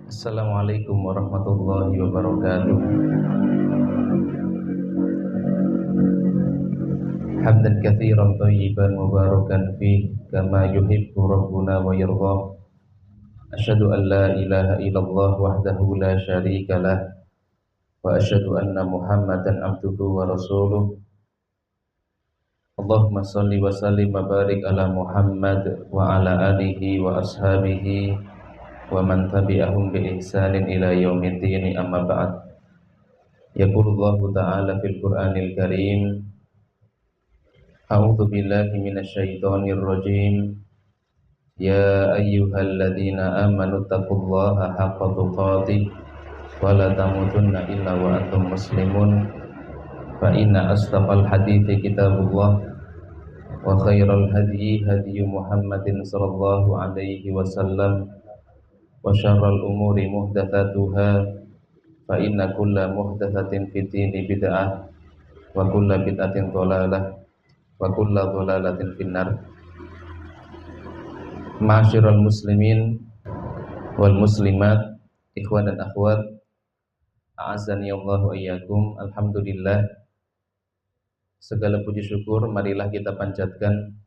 Assalamualaikum warahmatullahi wabarakatuh. Hamdan katsiran thayyiban mubarakan fih kama yuhibbu rabbuna wa yarda. Asyhadu an la ilaha illallah wahdahu la syarika lah wa asyhadu anna Muhammadan abduhu wa rasuluh. Allahumma shalli wa sallim wa barik ala Muhammad wa ala alihi wa ashabihi wa man tabi'ahum bi ihsanin ila yaumiddin, amma ba'd. Yaqulullahu ta'ala fil Qur'anil Karim, a'udzu billahi minasyaitonir rajim. Ya ayyuhalladzina amanu taqullaha haqqa tuqatih wa la tamutunna illa wa antum muslimun. Fa inna asdaqal hadithi kitabullah wa khairal hadyi hadyu Muhammadin sallallahu alaihi wasallam wa syarral umuri muhdatsatuha fa inna kulla muhdatsatin fid dini bid'ah wa kulla bid'atin dhalalah wa kulla dhalalatin finnar. Ma'asyiral muslimin wal muslimat, ikhwan dan akhwat, a'azzani Allah wa iyyakum. Alhamdulillah, segala puji syukur marilah kita panjatkan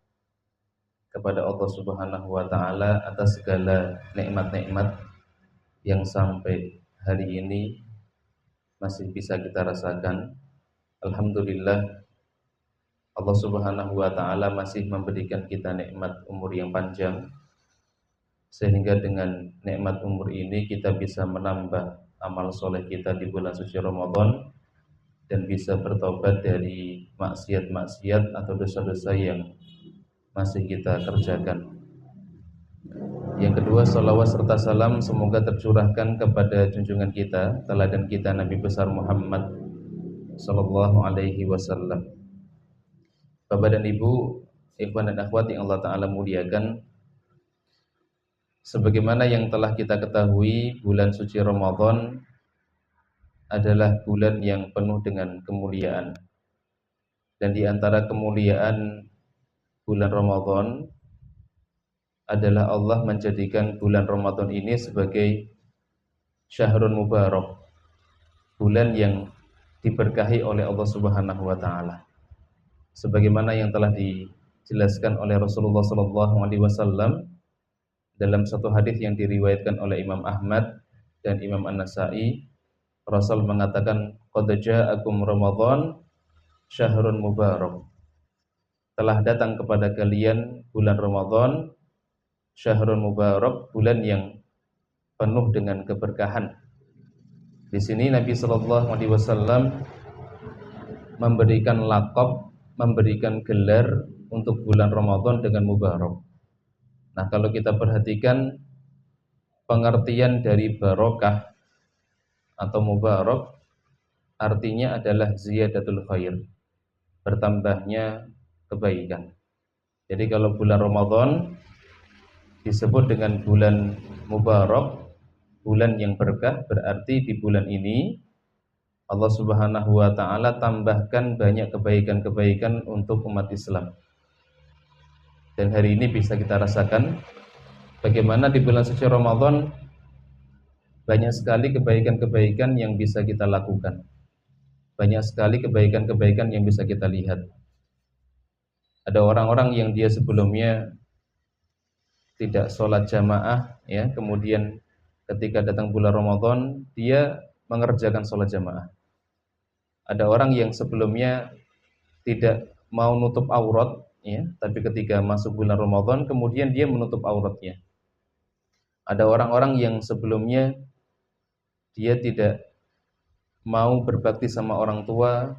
kepada Allah Subhanahu wa taala atas segala nikmat-nikmat yang sampai hari ini masih bisa kita rasakan. Alhamdulillah, Allah Subhanahu wa taala masih memberikan kita nikmat umur yang panjang, sehingga dengan nikmat umur ini kita bisa menambah amal soleh kita di bulan suci Ramadan dan bisa bertobat dari maksiat-maksiat atau dosa-dosa yang masih kita kerjakan. Yang kedua, salawat serta salam semoga tercurahkan kepada junjungan kita, teladan kita, Nabi besar Muhammad sallallahu alaihi wasallam. Bapak dan Ibu, ikhwan dan akhwat yang Allah Ta'ala muliakan, sebagaimana yang telah kita ketahui, bulan suci Ramadan adalah bulan yang penuh dengan kemuliaan. Dan di antara kemuliaan bulan Ramadan adalah Allah menjadikan bulan Ramadan ini sebagai syahrun mubarak, bulan yang diberkahi oleh Allah Subhanahu wa taala. Sebagaimana yang telah dijelaskan oleh Rasulullah sallallahu alaihi wasallam dalam satu hadis yang diriwayatkan oleh Imam Ahmad dan Imam An-Nasa'i, Rasul mengatakan, qad ja'akum Ramadan syahrun mubarak. Telah datang kepada kalian bulan Ramadan, syahrun mubarak, bulan yang penuh dengan keberkahan. Di sini Nabi sallallahu alaihi wasallam memberikan laqab, memberikan gelar untuk bulan Ramadan dengan mubarak. Nah, kalau kita perhatikan pengertian dari barokah atau mubarak, artinya adalah ziyadatul khair, bertambahnya kebaikan. Jadi kalau bulan Ramadan disebut dengan bulan mubarak, bulan yang berkah, berarti di bulan ini Allah Subhanahu wa taala tambahkan banyak kebaikan-kebaikan untuk umat Islam. Dan hari ini bisa kita rasakan bagaimana di bulan suci Ramadan banyak sekali kebaikan-kebaikan yang bisa kita lakukan. Banyak sekali kebaikan-kebaikan yang bisa kita lihat. Ada orang-orang yang dia sebelumnya tidak sholat jamaah, ya, kemudian ketika datang bulan Ramadan dia mengerjakan sholat jamaah. Ada orang yang sebelumnya tidak mau nutup aurat, ya, tapi ketika masuk bulan Ramadan kemudian dia menutup auratnya. Ada orang-orang yang sebelumnya dia tidak mau berbakti sama orang tua,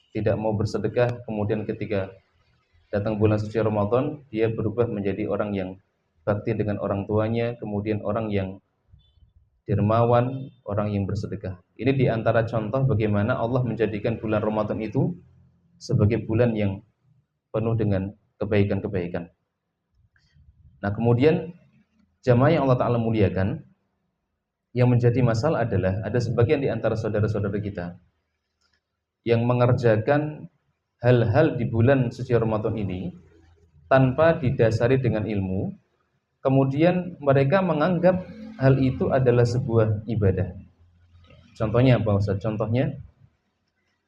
tidak mau bersedekah, kemudian ketika datang bulan suci Ramadan dia berubah menjadi orang yang bakti dengan orang tuanya, kemudian orang yang dermawan, orang yang bersedekah. Ini diantara contoh bagaimana Allah menjadikan bulan Ramadan itu sebagai bulan yang penuh dengan kebaikan-kebaikan. Nah, kemudian jamaah yang Allah Ta'ala muliakan, yang menjadi masalah adalah ada sebagian di antara saudara-saudara kita yang mengerjakan hal-hal di bulan suci Ramadan ini tanpa didasari dengan ilmu. Kemudian mereka menganggap hal itu adalah sebuah ibadah. Contohnya apa Ustaz? Contohnya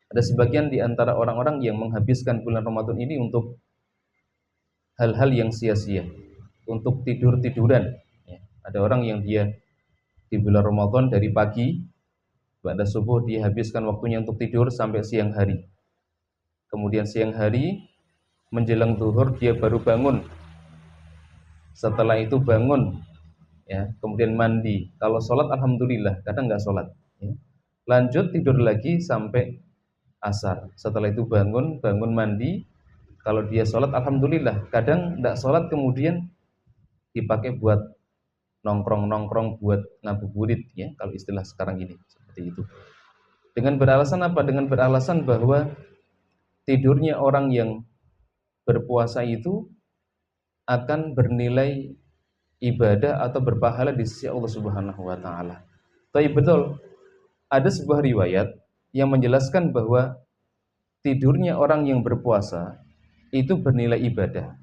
ada sebagian di antara orang-orang yang menghabiskan bulan Ramadan ini untuk hal-hal yang sia-sia, untuk tidur-tiduran. Ya. Ada orang yang dia di bulan Ramadan dari pagi pada subuh dia habiskan waktunya untuk tidur sampai siang hari. Kemudian siang hari menjelang zuhur dia baru bangun. Setelah itu bangun, ya, kemudian mandi. Kalau sholat alhamdulillah, kadang nggak sholat. Ya. Lanjut tidur lagi sampai asar. Setelah itu bangun mandi. Kalau dia sholat alhamdulillah. Kadang nggak sholat kemudian dipakai buat nongkrong-nongkrong, buat ngabuburit, ya, kalau istilah sekarang ini seperti itu. Dengan beralasan apa? Dengan beralasan bahwa tidurnya orang yang berpuasa itu akan bernilai ibadah atau berpahala di sisi Allah Subhanahu wa taala. Tapi betul, ada sebuah riwayat yang menjelaskan bahwa tidurnya orang yang berpuasa itu bernilai ibadah.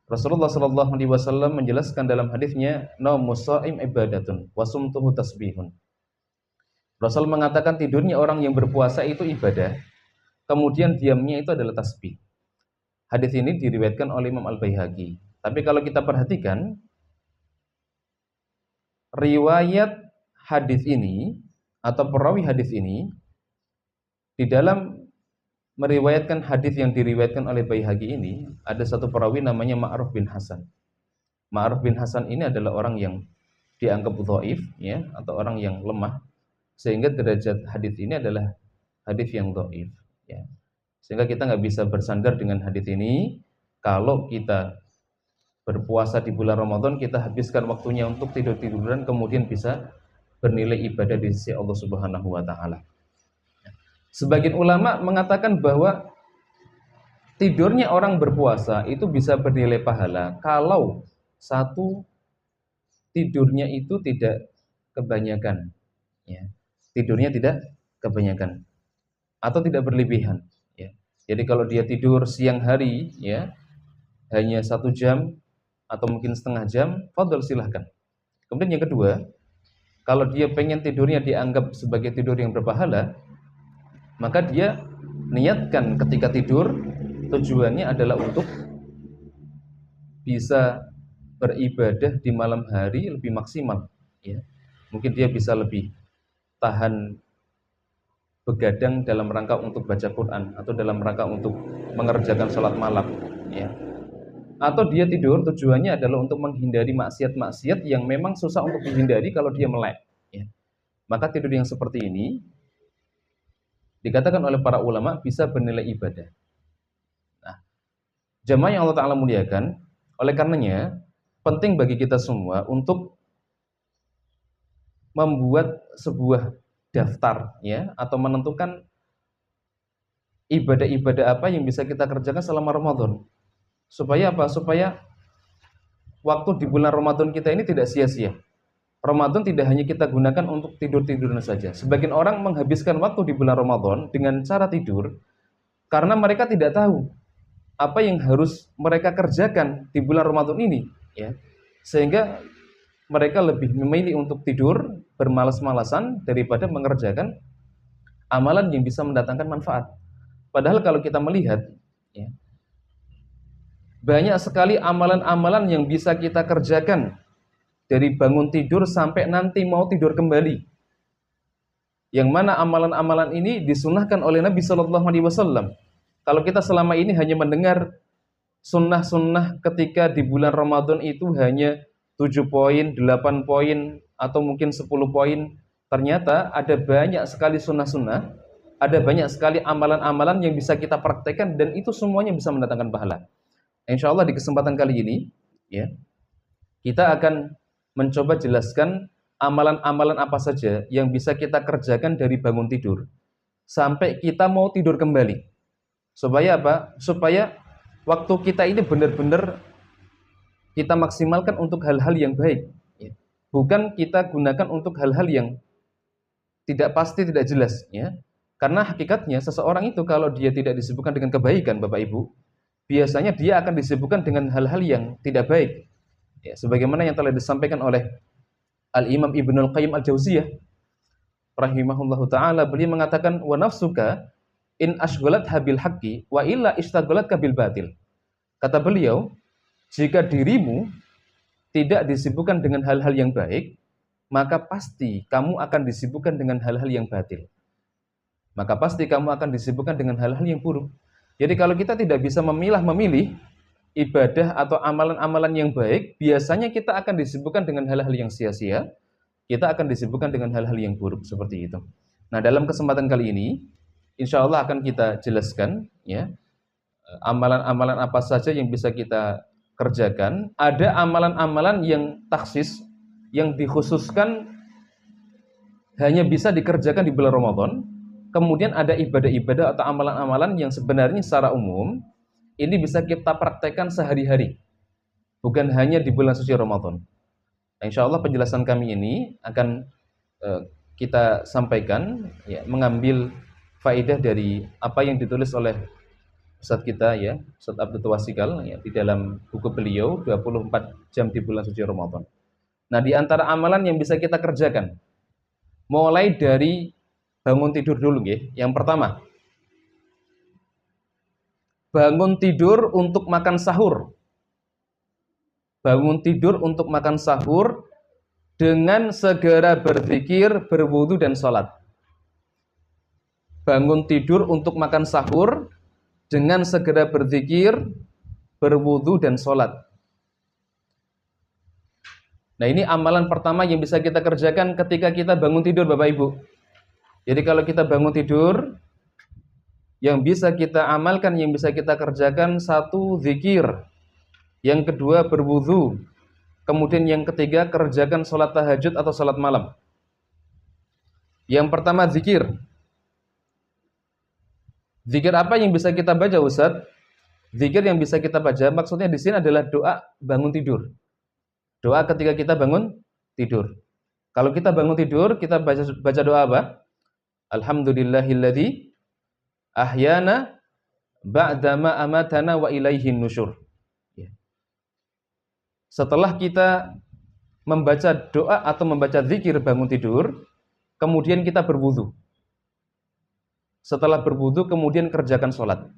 Rasulullah sallallahu alaihi wasallam menjelaskan dalam hadisnya, "Naumus shaim ibadatun wa sumtuhu tasbihun." Rasul mengatakan tidurnya orang yang berpuasa itu ibadah, kemudian diamnya itu adalah tasbih. Hadis ini diriwayatkan oleh Imam Al-Baihaqi. Tapi kalau kita perhatikan riwayat hadis ini atau perawi hadis ini di dalam meriwayatkan hadis yang diriwayatkan oleh Baihaqi ini ada satu perawi namanya Ma'ruf bin Hasan. Ma'ruf bin Hasan ini adalah orang yang dianggap dhaif, ya, atau orang yang lemah, sehingga derajat hadis ini adalah hadis yang dhaif, ya. Sehingga kita nggak bisa bersandar dengan hadis ini. Kalau kita berpuasa di bulan Ramadan, kita habiskan waktunya untuk tidur-tiduran, kemudian bisa bernilai ibadah di sisi Allah Subhanahu wa taala. Sebagian ulama mengatakan bahwa tidurnya orang berpuasa itu bisa bernilai pahala kalau satu, tidurnya itu tidak kebanyakan, ya. Tidurnya tidak kebanyakan atau tidak berlebihan, ya. Jadi kalau dia tidur siang hari, ya, hanya 1 jam atau mungkin setengah jam, fadhol, silahkan. Kemudian yang kedua, kalau dia pengen tidurnya dianggap sebagai tidur yang berpahala, maka dia niatkan ketika tidur tujuannya adalah untuk bisa beribadah di malam hari lebih maksimal, ya. Mungkin dia bisa lebih tahan begadang dalam rangka untuk baca Quran atau dalam rangka untuk mengerjakan sholat malam, ya. Atau dia tidur tujuannya adalah untuk menghindari maksiat-maksiat yang memang susah untuk dihindari kalau dia melek, ya. Maka tidur yang seperti ini dikatakan oleh para ulama bisa bernilai ibadah. Nah, jamaah yang Allah Ta'ala muliakan, oleh karenanya penting bagi kita semua untuk membuat sebuah daftar, ya, atau menentukan ibadah-ibadah apa yang bisa kita kerjakan selama Ramadan. Supaya apa? Supaya waktu di bulan Ramadan kita ini tidak sia-sia. Ramadan tidak hanya kita gunakan untuk tidur-tiduran saja. Sebagian orang menghabiskan waktu di bulan Ramadan dengan cara tidur karena mereka tidak tahu apa yang harus mereka kerjakan di bulan Ramadan ini, ya. Sehingga mereka lebih memilih untuk tidur bermalas-malasan daripada mengerjakan amalan yang bisa mendatangkan manfaat. Padahal kalau kita melihat, ya, banyak sekali amalan-amalan yang bisa kita kerjakan dari bangun tidur sampai nanti mau tidur kembali. Yang mana amalan-amalan ini disunahkan oleh Nabi Shallallahu Alaihi Wasallam. Kalau kita selama ini hanya mendengar sunnah-sunnah ketika di bulan Ramadan itu hanya 7 poin, 8 poin, atau mungkin 10 poin. Ternyata ada banyak sekali sunnah-sunnah, ada banyak sekali amalan-amalan yang bisa kita praktekkan dan itu semuanya bisa mendatangkan pahala. Insya Allah di kesempatan kali ini, ya, kita akan mencoba jelaskan amalan-amalan apa saja yang bisa kita kerjakan dari bangun tidur sampai kita mau tidur kembali. Supaya apa? Supaya waktu kita ini benar-benar kita maksimalkan untuk hal-hal yang baik, ya. Bukan kita gunakan untuk hal-hal yang tidak pasti, tidak jelas, ya. Karena hakikatnya seseorang itu kalau dia tidak disibukkan dengan kebaikan, Bapak Ibu, biasanya dia akan disibukkan dengan hal-hal yang tidak baik, ya. Sebagaimana yang telah disampaikan oleh Al-Imam Ibnul Qayyim Al-Jauziyah rahimahullahu taala, beliau mengatakan wa nafsuka in ashghalat habil haqqi wa illa ishtaghalat kabil batil. Kata beliau, jika dirimu tidak disibukkan dengan hal-hal yang baik, maka pasti kamu akan disibukkan dengan hal-hal yang batil. Maka pasti kamu akan disibukkan dengan hal-hal yang buruk. Jadi kalau kita tidak bisa memilih ibadah atau amalan-amalan yang baik, biasanya kita akan disibukkan dengan hal-hal yang sia-sia, kita akan disibukkan dengan hal-hal yang buruk seperti itu. Nah, dalam kesempatan kali ini, insya Allah akan kita jelaskan ya, amalan-amalan apa saja yang bisa kita kerjakan. Ada amalan-amalan yang taksis, yang dikhususkan hanya bisa dikerjakan di bulan Ramadan. Kemudian ada ibadah-ibadah atau amalan-amalan yang sebenarnya secara umum ini bisa kita praktekkan sehari-hari, bukan hanya di bulan suci Ramadan. Nah, insya Allah penjelasan kami ini akan kita sampaikan ya, mengambil faedah dari apa yang ditulis oleh Ustadz kita ya, Ustadz Abdul Twasikal ya, di dalam buku beliau 24 jam di bulan suci Ramadan. Nah, di antara amalan yang bisa kita kerjakan, mulai dari bangun tidur dulu ya. Yang pertama, bangun tidur untuk makan sahur. Bangun tidur untuk makan sahur dengan segera berzikir, berwudu dan sholat. Bangun tidur untuk makan sahur dengan segera berzikir, berwudu dan sholat. Nah, ini amalan pertama yang bisa kita kerjakan ketika kita bangun tidur, Bapak Ibu. Jadi kalau kita bangun tidur, yang bisa kita amalkan, yang bisa kita kerjakan, satu, zikir. Yang kedua, berwudu. Kemudian yang ketiga, kerjakan sholat tahajud atau sholat malam. Yang pertama, zikir. Zikir apa yang bisa kita baca, Ustaz? Zikir yang bisa kita baca, maksudnya di sini adalah doa bangun tidur. Doa ketika kita bangun tidur. Kalau kita bangun tidur, kita baca doa apa? Alhamdulillahilladzi ahyana ba'dama amatana wa ilaihin nusyur. Setelah kita membaca doa atau membaca zikir bangun tidur, kemudian kita berwudu. Setelah berwudu, kemudian kerjakan sholat.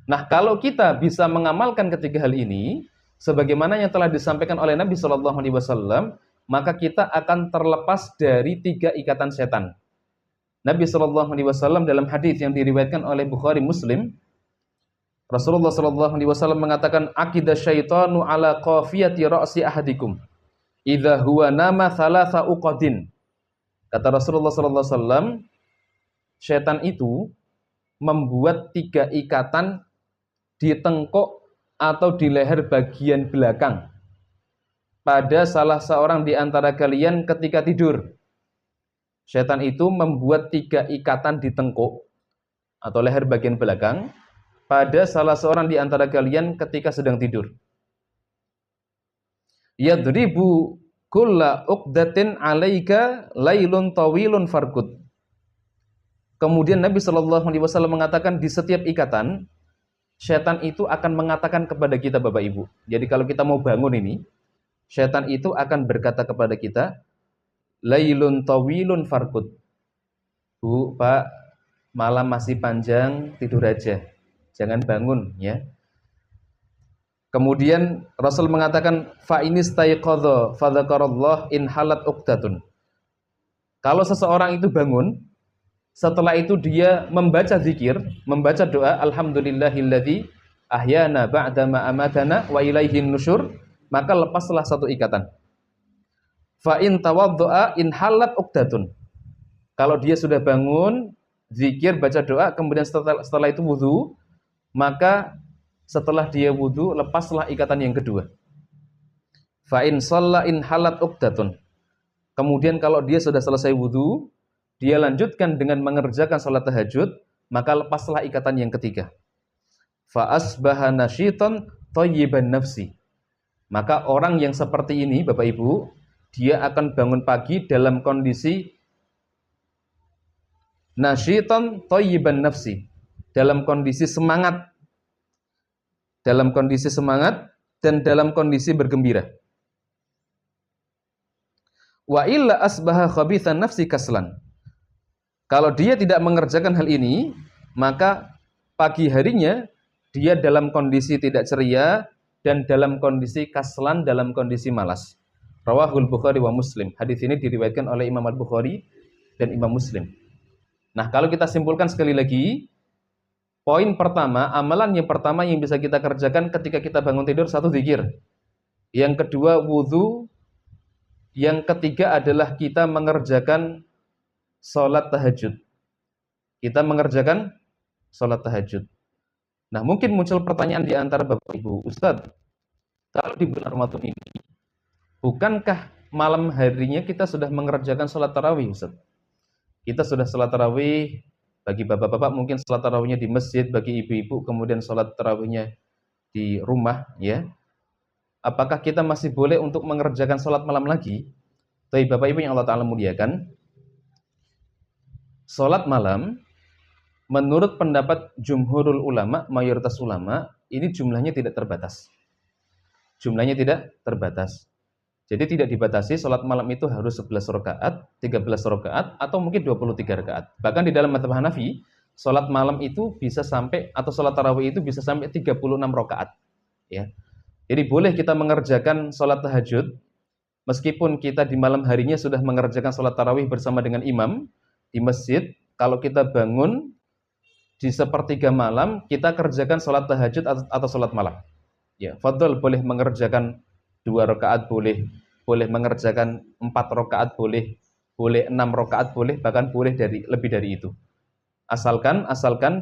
Nah, kalau kita bisa mengamalkan ketiga hal ini, sebagaimana yang telah disampaikan oleh Nabi SAW, maka kita akan terlepas dari 3 ikatan setan. Nabi SAW dalam hadis yang diriwayatkan oleh Bukhari Muslim, Rasulullah SAW mengatakan, aqidah syaitanu ala qafiyati ra'si ahadikum idza huwa nama thalatha uqadin. Kata Rasulullah SAW, syaitan itu membuat 3 ikatan di tengkuk atau di leher bagian belakang pada salah seorang di antara kalian ketika tidur. Syaitan itu membuat 3 ikatan di tengkuk atau leher bagian belakang pada salah seorang di antara kalian ketika sedang tidur. Yadribu kulla uqdatin 'alaika lailun tawilun farqud. Kemudian Nabi SAW mengatakan di setiap ikatan, syaitan itu akan mengatakan kepada kita, Bapak Ibu. Jadi kalau kita mau bangun ini, syaitan itu akan berkata kepada kita, lailun tawilun farqud. Bu, Pak, malam masih panjang, tidur aja. Jangan bangun ya. Kemudian Rasul mengatakan fa inistaiqadha fadzakarallah in halat uqdatun. Kalau seseorang itu bangun, setelah itu dia membaca zikir, membaca doa alhamdulillahilladzi ahyana ba'dama amatana wa ilaihin nusyur, maka lepaslah 1 ikatan. Fa in tawaddaa in halat uqdatun. Kalau dia sudah bangun, zikir, baca doa, kemudian setelah itu wudu, maka setelah dia wudu, lepaslah ikatan yang kedua. Fa in shalla in halat uqdatun. Kemudian kalau dia sudah selesai wudu, dia lanjutkan dengan mengerjakan salat tahajud, maka lepaslah ikatan yang ketiga. Fa asbaha nasyitan thayyiban nafsi. Maka orang yang seperti ini, Bapak Ibu, dia akan bangun pagi dalam kondisi nasyitan thayyiban nafsi, dalam kondisi semangat, dan dalam kondisi bergembira. Wa illa asbaha khabithan nafsi kaslan. Kalau dia tidak mengerjakan hal ini, maka pagi harinya dia dalam kondisi tidak ceria dan dalam kondisi kaslan, dalam kondisi malas. Rawahul Bukhari wa Muslim. Hadis ini diriwayatkan oleh Imam Al-Bukhari dan Imam Muslim. Nah, kalau kita simpulkan sekali lagi, poin pertama, amalan yang pertama yang bisa kita kerjakan ketika kita bangun tidur, satu zikir. Yang kedua wudu. Yang ketiga adalah kita mengerjakan sholat tahajud. Kita mengerjakan sholat tahajud. Nah, mungkin muncul pertanyaan di antara Bapak Ibu, Ustadz, kalau di bulan Ramadan ini, bukankah malam harinya kita sudah mengerjakan sholat tarawih, Ustadz? Kita sudah sholat tarawih, bagi bapak-bapak mungkin sholat tarawihnya di masjid, bagi ibu-ibu kemudian sholat tarawihnya di rumah, ya. Apakah kita masih boleh untuk mengerjakan sholat malam lagi? Tapi Bapak Ibu yang Allah Ta'ala muliakan, sholat malam menurut pendapat jumhurul ulama, mayoritas ulama, ini jumlahnya tidak terbatas. Jumlahnya tidak terbatas. Jadi tidak dibatasi sholat malam itu harus 11 rakaat, 13 rakaat, atau mungkin 23 rakaat. Bahkan di dalam mazhab Hanafi, sholat malam itu bisa sampai, atau sholat tarawih itu bisa sampai 36 rakaat. Ya. Jadi boleh kita mengerjakan sholat tahajud, meskipun kita di malam harinya sudah mengerjakan sholat tarawih bersama dengan imam di masjid. Kalau kita bangun di sepertiga malam, kita kerjakan sholat tahajud atau sholat malam. Ya, fadl boleh mengerjakan 2 rakaat, boleh mengerjakan 4 rakaat, boleh 6 rakaat, boleh, bahkan boleh lebih dari itu. Asalkan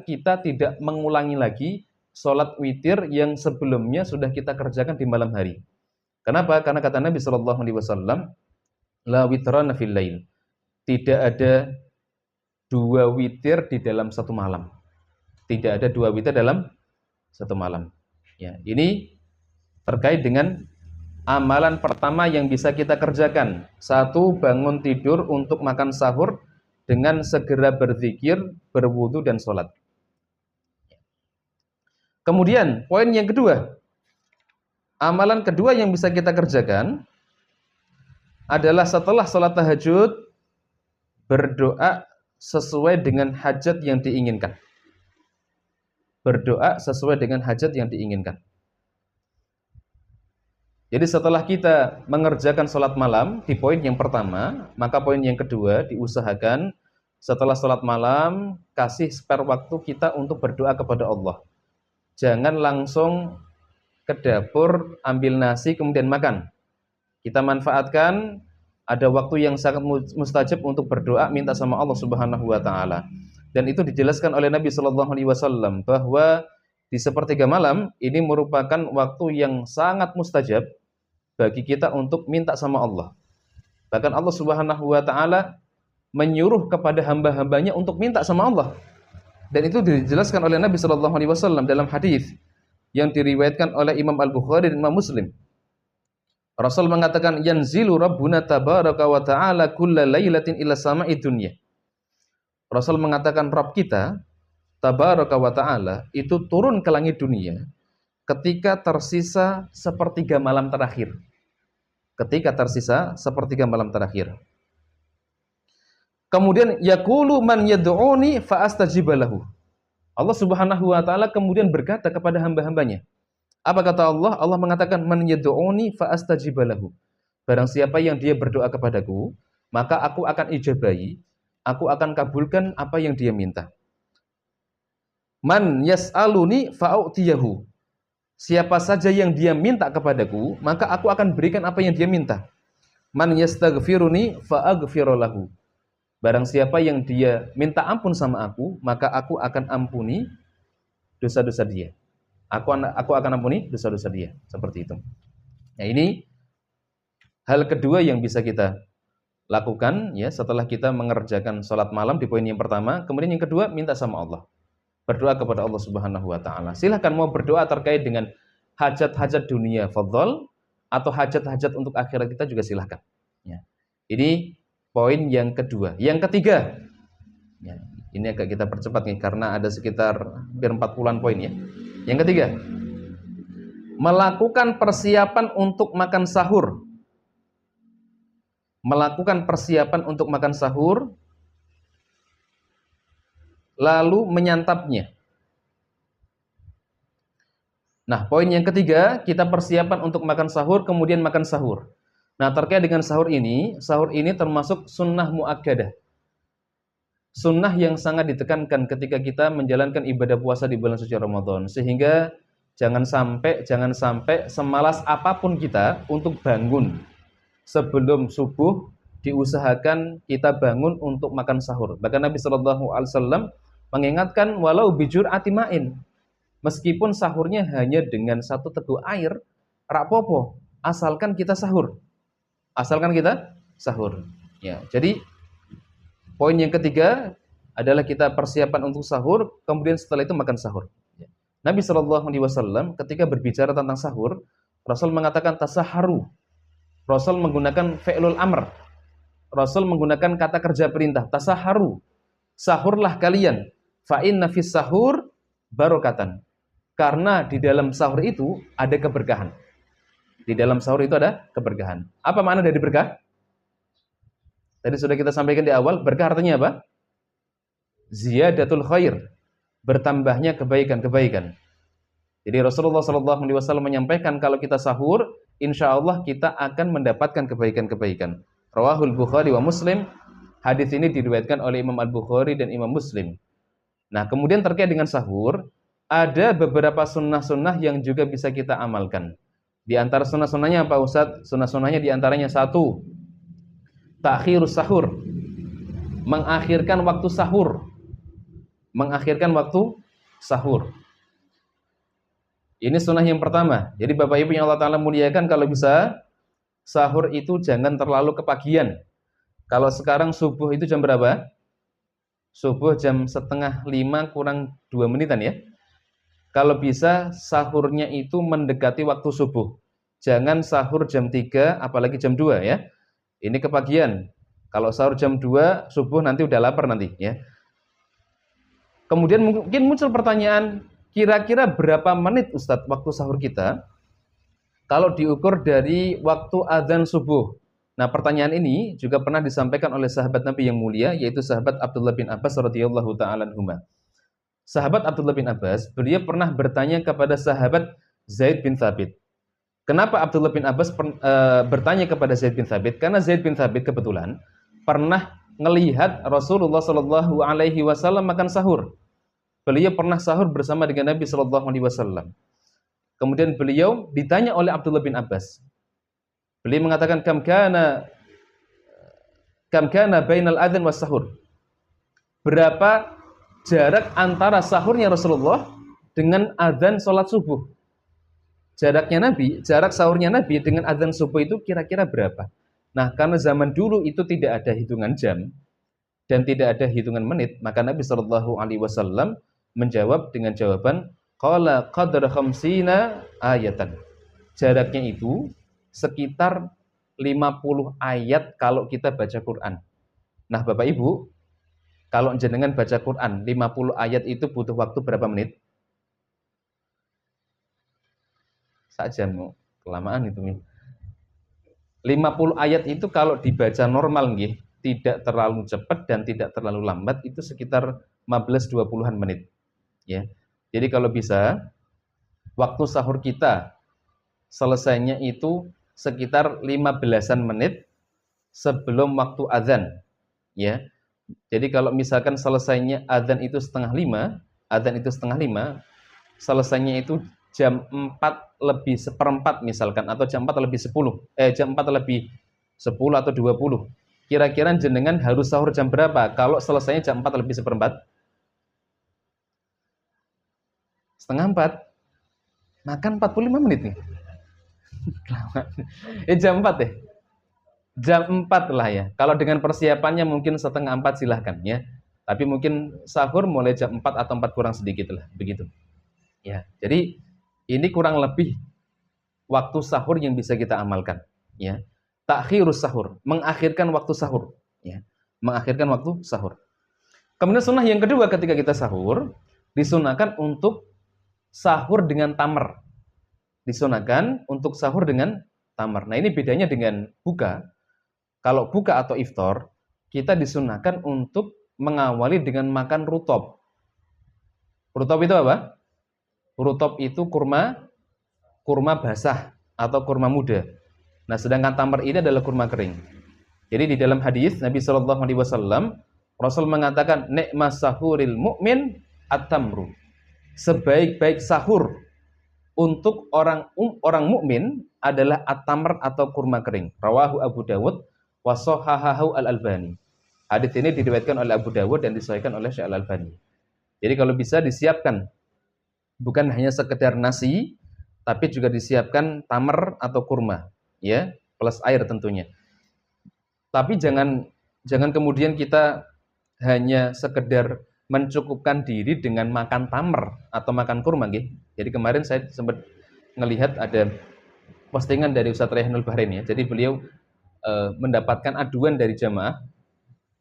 kita tidak mengulangi lagi sholat witir yang sebelumnya sudah kita kerjakan di malam hari. Kenapa? Karena kata Nabi SAW, la witrana fil lail. Tidak ada 2 witir di dalam satu malam. Tidak ada 2 witir dalam satu malam. Ya, ini terkait dengan amalan pertama yang bisa kita kerjakan. 1, bangun tidur untuk makan sahur dengan segera berzikir, berwudu dan sholat. Kemudian poin yang kedua, amalan kedua yang bisa kita kerjakan adalah setelah sholat tahajud, berdoa sesuai dengan hajat yang diinginkan. Berdoa sesuai dengan hajat yang diinginkan. Jadi setelah kita mengerjakan sholat malam di poin yang pertama, maka poin yang kedua diusahakan setelah sholat malam kasih spare waktu kita untuk berdoa kepada Allah. Jangan langsung ke dapur ambil nasi kemudian makan. Kita manfaatkan ada waktu yang sangat mustajab untuk berdoa, minta sama Allah Subhanahu wa taala. Dan itu dijelaskan oleh Nabi sallallahu alaihi wasallam bahwa di sepertiga malam ini merupakan waktu yang sangat mustajab bagi kita untuk minta sama Allah. Bahkan Allah Subhanahu wa taala menyuruh kepada hamba-hambanya untuk minta sama Allah. Dan itu dijelaskan oleh Nabi sallallahu alaihi wasallam dalam hadis yang diriwayatkan oleh Imam Al-Bukhari dan Imam Muslim. Rasul mengatakan, yanzilu rabbuna tabaraka wa ta'ala kulla lailatin ila sama'i dunya. Rasul mengatakan Rabb kita tabaraka wa ta'ala itu turun ke langit dunia ketika tersisa sepertiga malam terakhir. Ketika tersisa sepertiga malam terakhir. Kemudian yaqulu man yad'uni fa astajib lahu. Allah Subhanahu wa taala kemudian berkata kepada hamba-hambanya. Apa kata Allah? Allah mengatakan man yad'uni fa astajib lahu. Barang siapa yang dia berdoa kepadaku, maka aku akan ijabahi, aku akan kabulkan apa yang dia minta. Man yas'aluni fa u'tiyahu. Siapa saja yang dia minta kepadaku, maka aku akan berikan apa yang dia minta. Man yastaghfiruni fa aghfir lahu. Barang siapa yang dia minta ampun sama aku, maka aku akan ampuni dosa-dosa dia. Aku akan ampuni dosa-dosa dia. Seperti itu. Nah, ini hal kedua yang bisa kita lakukan ya setelah kita mengerjakan sholat malam di poin yang pertama. Kemudian yang kedua, minta sama Allah. Berdoa kepada Allah Subhanahu wa taala. Silahkan mau berdoa terkait dengan hajat-hajat dunia fadhol atau hajat-hajat untuk akhirat kita juga silahkan. Ya. Ini poin yang kedua. Yang ketiga, ya, ini agak kita percepat nih karena ada sekitar hampir 40-an poin ya. Yang ketiga, melakukan persiapan untuk makan sahur. melakukan persiapan untuk makan sahur, lalu menyantapnya. Nah, poin yang ketiga, kita persiapan untuk makan sahur, kemudian makan sahur. Nah, terkait dengan sahur ini termasuk sunnah muakkadah. Sunnah yang sangat ditekankan ketika kita menjalankan ibadah puasa di bulan suci Ramadan. Sehingga jangan sampai semalas apapun kita untuk bangun sebelum subuh, diusahakan kita bangun untuk makan sahur. Bahkan Nabi Shallallahu Alaihi Wasallam mengingatkan walau bijur atimain, meskipun sahurnya hanya dengan satu teguk air, rapopo, asalkan kita sahur. Asalkan kita sahur. Ya, jadi poin yang ketiga adalah kita persiapan untuk sahur, kemudian setelah itu makan sahur. Ya. Nabi Shallallahu Alaihi Wasallam ketika berbicara tentang sahur, Rasul mengatakan tasaharu. Rasul menggunakan fi'lul amr. Rasul menggunakan kata kerja perintah, tasaharu. Sahurlah kalian. Fa inna fis sahur barokatan. Karena di dalam sahur itu ada keberkahan. Di dalam sahur itu ada keberkahan. Apa makna dari berkah? Tadi sudah kita sampaikan di awal, berkah artinya apa? Ziyadatul khair. Bertambahnya kebaikan-kebaikan. Jadi Rasulullah SAW menyampaikan kalau kita sahur, insya Allah kita akan mendapatkan kebaikan-kebaikan. Rawahul Bukhari wa Muslim. Hadis ini diriwayatkan oleh Imam Al-Bukhari dan Imam Muslim. Nah, kemudian terkait dengan sahur, ada beberapa sunnah-sunnah yang juga bisa kita amalkan. Di antara sunnah-sunnahnya apa Ustaz? Sunnah-sunnahnya di antaranya satu, ta'khirus sahur. Mengakhirkan waktu sahur. Mengakhirkan waktu sahur. Ini sunnah yang pertama. Jadi Bapak Ibu yang Allah Ta'ala muliakan, kalau bisa sahur itu jangan terlalu kepagian. Kalau sekarang subuh itu jam berapa? Subuh jam 4:30 kurang 2 menitan ya. Kalau bisa sahurnya itu mendekati waktu subuh. Jangan sahur jam 3 apalagi jam 2 ya. Ini kepagian. Kalau sahur jam 2 subuh nanti udah lapar nanti ya. Kemudian mungkin muncul pertanyaan, kira-kira berapa menit Ustadz waktu sahur kita kalau diukur dari waktu adzan subuh? Nah, pertanyaan ini juga pernah disampaikan oleh sahabat Nabi yang mulia, yaitu sahabat Abdullah bin Abbas radhiyallahu ta'ala anhuma. Sahabat Abdullah bin Abbas, beliau pernah bertanya kepada sahabat Zaid bin Thabit. Kenapa Abdullah bin Abbas bertanya kepada Zaid bin Thabit? Karena Zaid bin Thabit kebetulan pernah melihat Rasulullah Shallallahu Alaihi Wasallam makan sahur. Beliau pernah sahur bersama dengan Nabi Shallallahu Alaihi Wasallam. Kemudian beliau ditanya oleh Abdullah bin Abbas. Beliau mengatakan kam kana bainal adzan was sahur. Berapa jarak antara sahurnya Rasulullah dengan adzan salat subuh? Jarak sahurnya Nabi dengan adzan subuh itu kira-kira berapa? Nah, karena zaman dulu itu tidak ada hitungan jam dan tidak ada hitungan menit, maka Nabi Shallallahu Alaihi Wasallam menjawab dengan jawaban qala qadra khamsina ayatan. Jaraknya itu sekitar 50 ayat kalau kita baca Quran. Nah, Bapak Ibu, kalau jenengan baca Quran 50 ayat itu butuh waktu berapa menit? Sajam, kelamaan itu. 50 ayat itu kalau dibaca normal nggih, tidak terlalu cepat dan tidak terlalu lambat, itu sekitar 15-20-an menit. Ya. Jadi kalau bisa waktu sahur kita selesainya itu sekitar 15-an menit sebelum waktu azan. Ya. Jadi kalau misalkan selesainya azan itu 4:30, selesainya itu jam 4:04 misalkan, atau jam 4:10, jam 4:10 atau 20. Kira-kira jenengan harus sahur jam berapa kalau selesainya jam 4:04? 3:30. Makan 45 menit nih. Jam 4 deh. Jam 4 lah ya. Kalau dengan persiapannya mungkin 3:30 silahkan ya. Tapi mungkin sahur mulai jam 4 atau 4 kurang sedikit lah, begitu. Ya. Jadi ini kurang lebih waktu sahur yang bisa kita amalkan, ya. Ta'khirus sahur, mengakhirkan waktu sahur, ya. Mengakhirkan waktu sahur. Kemudian sunnah yang kedua ketika kita sahur, disunahkan untuk sahur dengan tamar. Disunahkan untuk sahur dengan tamar. Nah, ini bedanya dengan buka. kalau buka atau iftar, kita disunahkan untuk mengawali dengan makan rutop. Rutop itu apa? Rutop itu kurma basah atau kurma muda. Nah, sedangkan tamar ini adalah kurma kering. Jadi di dalam hadis Nabi Shallallahu Alaihi Wasallam, Rasul mengatakan, "Ni'mas sahuril mu'min at-tamru." Sebaik-baik sahur untuk orang mukmin adalah at-tamr atau kurma kering. Rawahu Abu Dawud wa shahahahu Al-Albani. Hadis ini diriwayatkan oleh Abu Dawud dan disahihkan oleh Syekh Al-Albani. Jadi kalau bisa disiapkan bukan hanya sekedar nasi, tapi juga disiapkan tamar atau kurma, ya, plus air tentunya. Tapi jangan kemudian kita hanya sekedar mencukupkan diri dengan makan tamar atau makan kurma, gitu. Jadi kemarin saya sempat melihat ada postingan dari Ustaz Rayhanul Bahrain, ya. Jadi beliau mendapatkan aduan dari jamaah.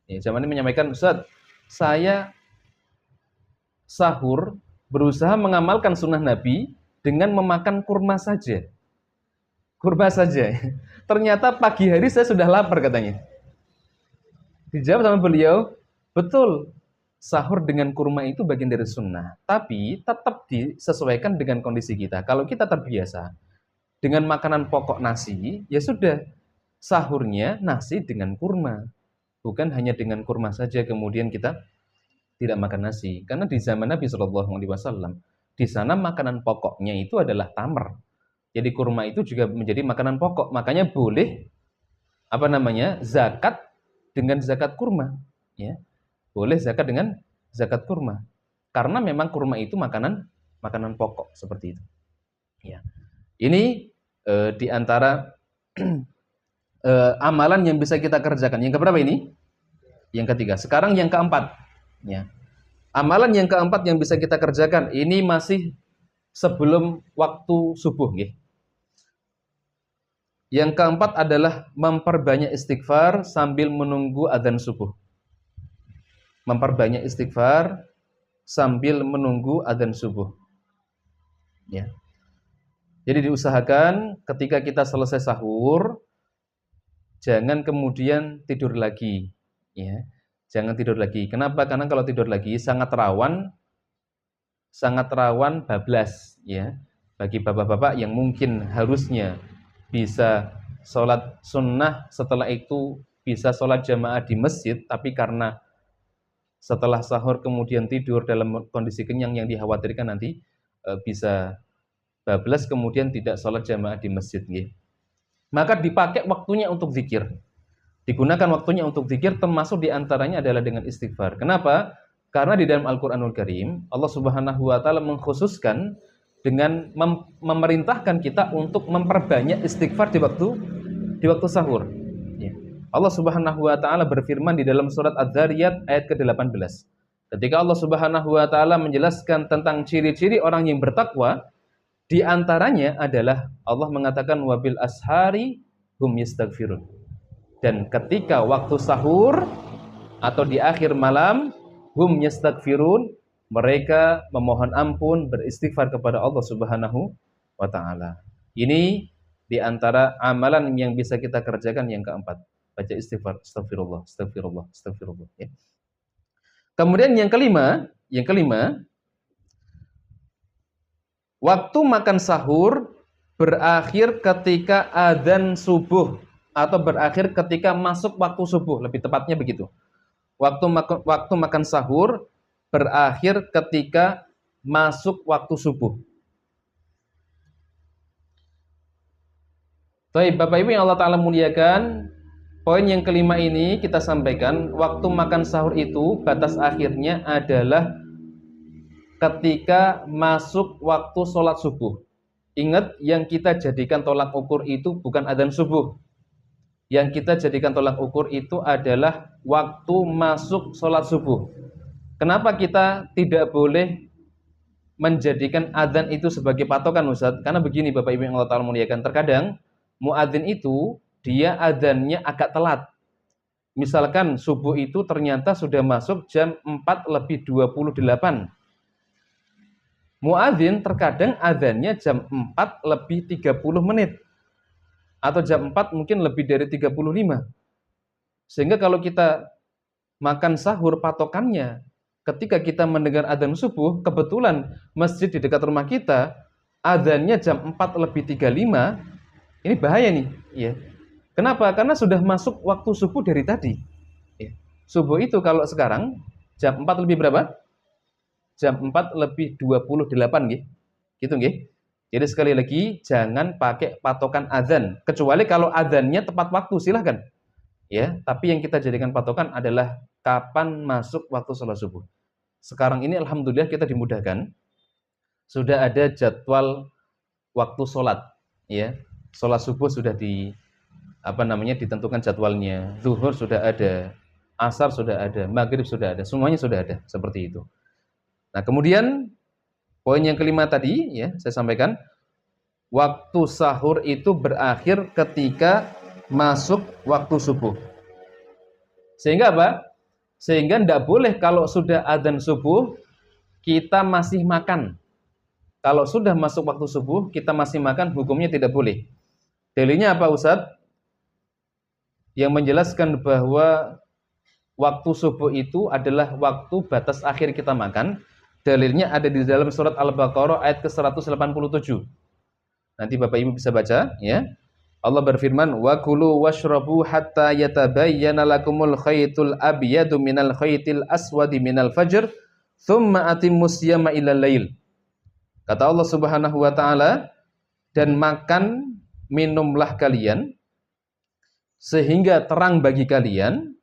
Ya, jamaah ini menyampaikan, "Ustaz, saya sahur berusaha mengamalkan sunnah Nabi dengan memakan kurma saja. Kurma saja. Ternyata pagi hari saya sudah lapar," katanya. Dijawab sama beliau, "Betul, sahur dengan kurma itu bagian dari sunnah, tapi tetap disesuaikan dengan kondisi kita. Kalau kita terbiasa dengan makanan pokok nasi, ya sudah, sahurnya nasi dengan kurma. Bukan hanya dengan kurma saja kemudian kita tidak makan nasi. Karena di zaman Nabi Shallallahu Alaihi Wasallam, di sana makanan pokoknya itu adalah tamar. Jadi kurma itu juga menjadi makanan pokok. Makanya boleh zakat dengan zakat kurma. Ya, boleh zakat dengan zakat kurma. Karena memang kurma itu makanan pokok seperti itu. Ya, ini di antara amalan yang bisa kita kerjakan. Yang keberapa ini? Yang ketiga. Sekarang yang keempat. Ya. Amalan yang keempat yang bisa kita kerjakan, ini masih sebelum waktu subuh. Yang keempat adalah memperbanyak istighfar sambil menunggu adzan subuh. Memperbanyak istighfar sambil menunggu adzan subuh. Ya. Jadi diusahakan ketika kita selesai sahur, jangan kemudian tidur lagi, ya. Jangan tidur lagi. Kenapa? Karena kalau tidur lagi sangat rawan bablas, ya. Bagi bapak-bapak yang mungkin harusnya bisa sholat sunnah, setelah itu bisa sholat jamaah di masjid, tapi karena setelah sahur kemudian tidur dalam kondisi kenyang yang dikhawatirkan nanti bisa bablas kemudian tidak sholat jamaah di masjid, ya. Maka dipakai waktunya untuk zikir. Digunakan waktunya untuk zikir, termasuk diantaranya adalah dengan istighfar. Kenapa? Karena di dalam Al-Quranul Karim, Allah Subhanahu Wa Taala mengkhususkan dengan memerintahkan kita untuk memperbanyak istighfar di waktu sahur. Ya. Allah Subhanahu Wa Taala berfirman di dalam surat Adz-Dzariyat ayat ke-18. Ketika Allah Subhanahu Wa Taala menjelaskan tentang ciri-ciri orang yang bertakwa, di antaranya adalah Allah mengatakan wabil ashari hum yastaghfirun. Dan ketika waktu sahur atau di akhir malam, hum yastaghfirun, mereka memohon ampun, beristighfar kepada Allah Subhanahu wa taala. Ini di antara amalan yang bisa kita kerjakan yang keempat. Baca istighfar, astagfirullah, astagfirullah, astagfirullah, ya. Kemudian yang kelima, waktu makan sahur berakhir ketika adzan subuh atau berakhir ketika masuk waktu subuh, lebih tepatnya begitu. Waktu makan sahur berakhir ketika masuk waktu subuh. Baik, Bapak Ibu yang Allah Ta'ala muliakan, poin yang kelima ini kita sampaikan, waktu makan sahur itu batas akhirnya adalah ketika masuk waktu sholat subuh. Ingat, yang kita jadikan tolak ukur itu bukan adzan subuh. Yang kita jadikan tolak ukur itu adalah waktu masuk sholat subuh. Kenapa kita tidak boleh menjadikan adzan itu sebagai patokan, Ustaz? Karena begini Bapak Ibu yang Allah Ta'ala muliakan, terkadang muadzin itu dia adzannya agak telat. Misalkan subuh itu ternyata sudah masuk jam 4:28. Muadzin terkadang adzannya jam 4:30 atau jam 4 mungkin lebih dari 35. Sehingga kalau kita makan sahur patokannya ketika kita mendengar adzan subuh, kebetulan masjid di dekat rumah kita adzannya jam 4:35, ini bahaya nih, ya. Kenapa? Karena sudah masuk waktu subuh dari tadi. Ya. Subuh itu kalau sekarang jam 4 lebih berapa? Jam 4 lebih 28 nggih. Gitu nggih. Jadi sekali lagi jangan pakai patokan adzan, kecuali kalau adzannya tepat waktu silahkan. Ya, tapi yang kita jadikan patokan adalah kapan masuk waktu sholat subuh. Sekarang ini alhamdulillah kita dimudahkan, sudah ada jadwal waktu sholat, ya. Sholat subuh sudah ditentukan jadwalnya, zuhur sudah ada, asar sudah ada, maghrib sudah ada, semuanya sudah ada seperti itu. Nah, kemudian poin yang kelima tadi, ya, saya sampaikan, waktu sahur itu berakhir ketika masuk waktu subuh. Sehingga apa? Sehingga tidak boleh kalau sudah adzan subuh kita masih makan. Kalau sudah masuk waktu subuh kita masih makan, hukumnya tidak boleh. Dalilnya apa, Ustaz? Yang menjelaskan bahwa waktu subuh itu adalah waktu batas akhir kita makan. Dalilnya ada di dalam surat Al-Baqarah ayat ke-187. Nanti Bapak Ibu bisa baca, ya. Allah berfirman, "Wa kulu washrabu hatta yatabayyana lakumul khaytul abyadu minal khaytil aswadi minal fajr, tsumma atimmus siyama ilal lail." Kata Allah Subhanahu wa taala, dan makan minumlah kalian sehingga terang bagi kalian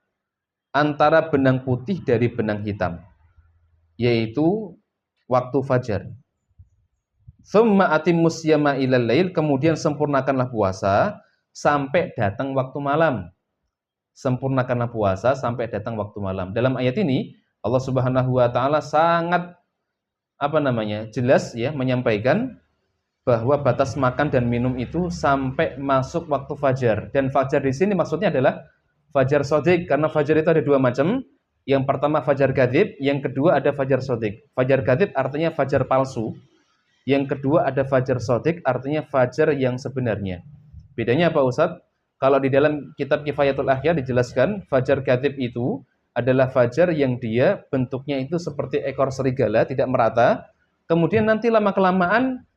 antara benang putih dari benang hitam, yaitu waktu fajar. Tsumma atimmus siyama ilal lail, kemudian sempurnakanlah puasa sampai datang waktu malam. Sempurnakanlah puasa sampai datang waktu malam. Dalam ayat ini Allah Subhanahu wa taala sangat jelas, ya, menyampaikan bahwa batas makan dan minum itu sampai masuk waktu fajar. Dan fajar di sini maksudnya adalah fajar shadiq, karena fajar itu ada dua macam. Yang pertama fajar kadzib, yang kedua ada fajar shadiq. Fajar kadzib artinya fajar palsu. Yang kedua ada fajar shadiq, artinya fajar yang sebenarnya. Bedanya apa, Ustaz? Kalau di dalam kitab Kifayatul Ahya dijelaskan, fajar kadzib itu adalah fajar yang dia bentuknya itu seperti ekor serigala, tidak merata. Kemudian nanti lama-kelamaan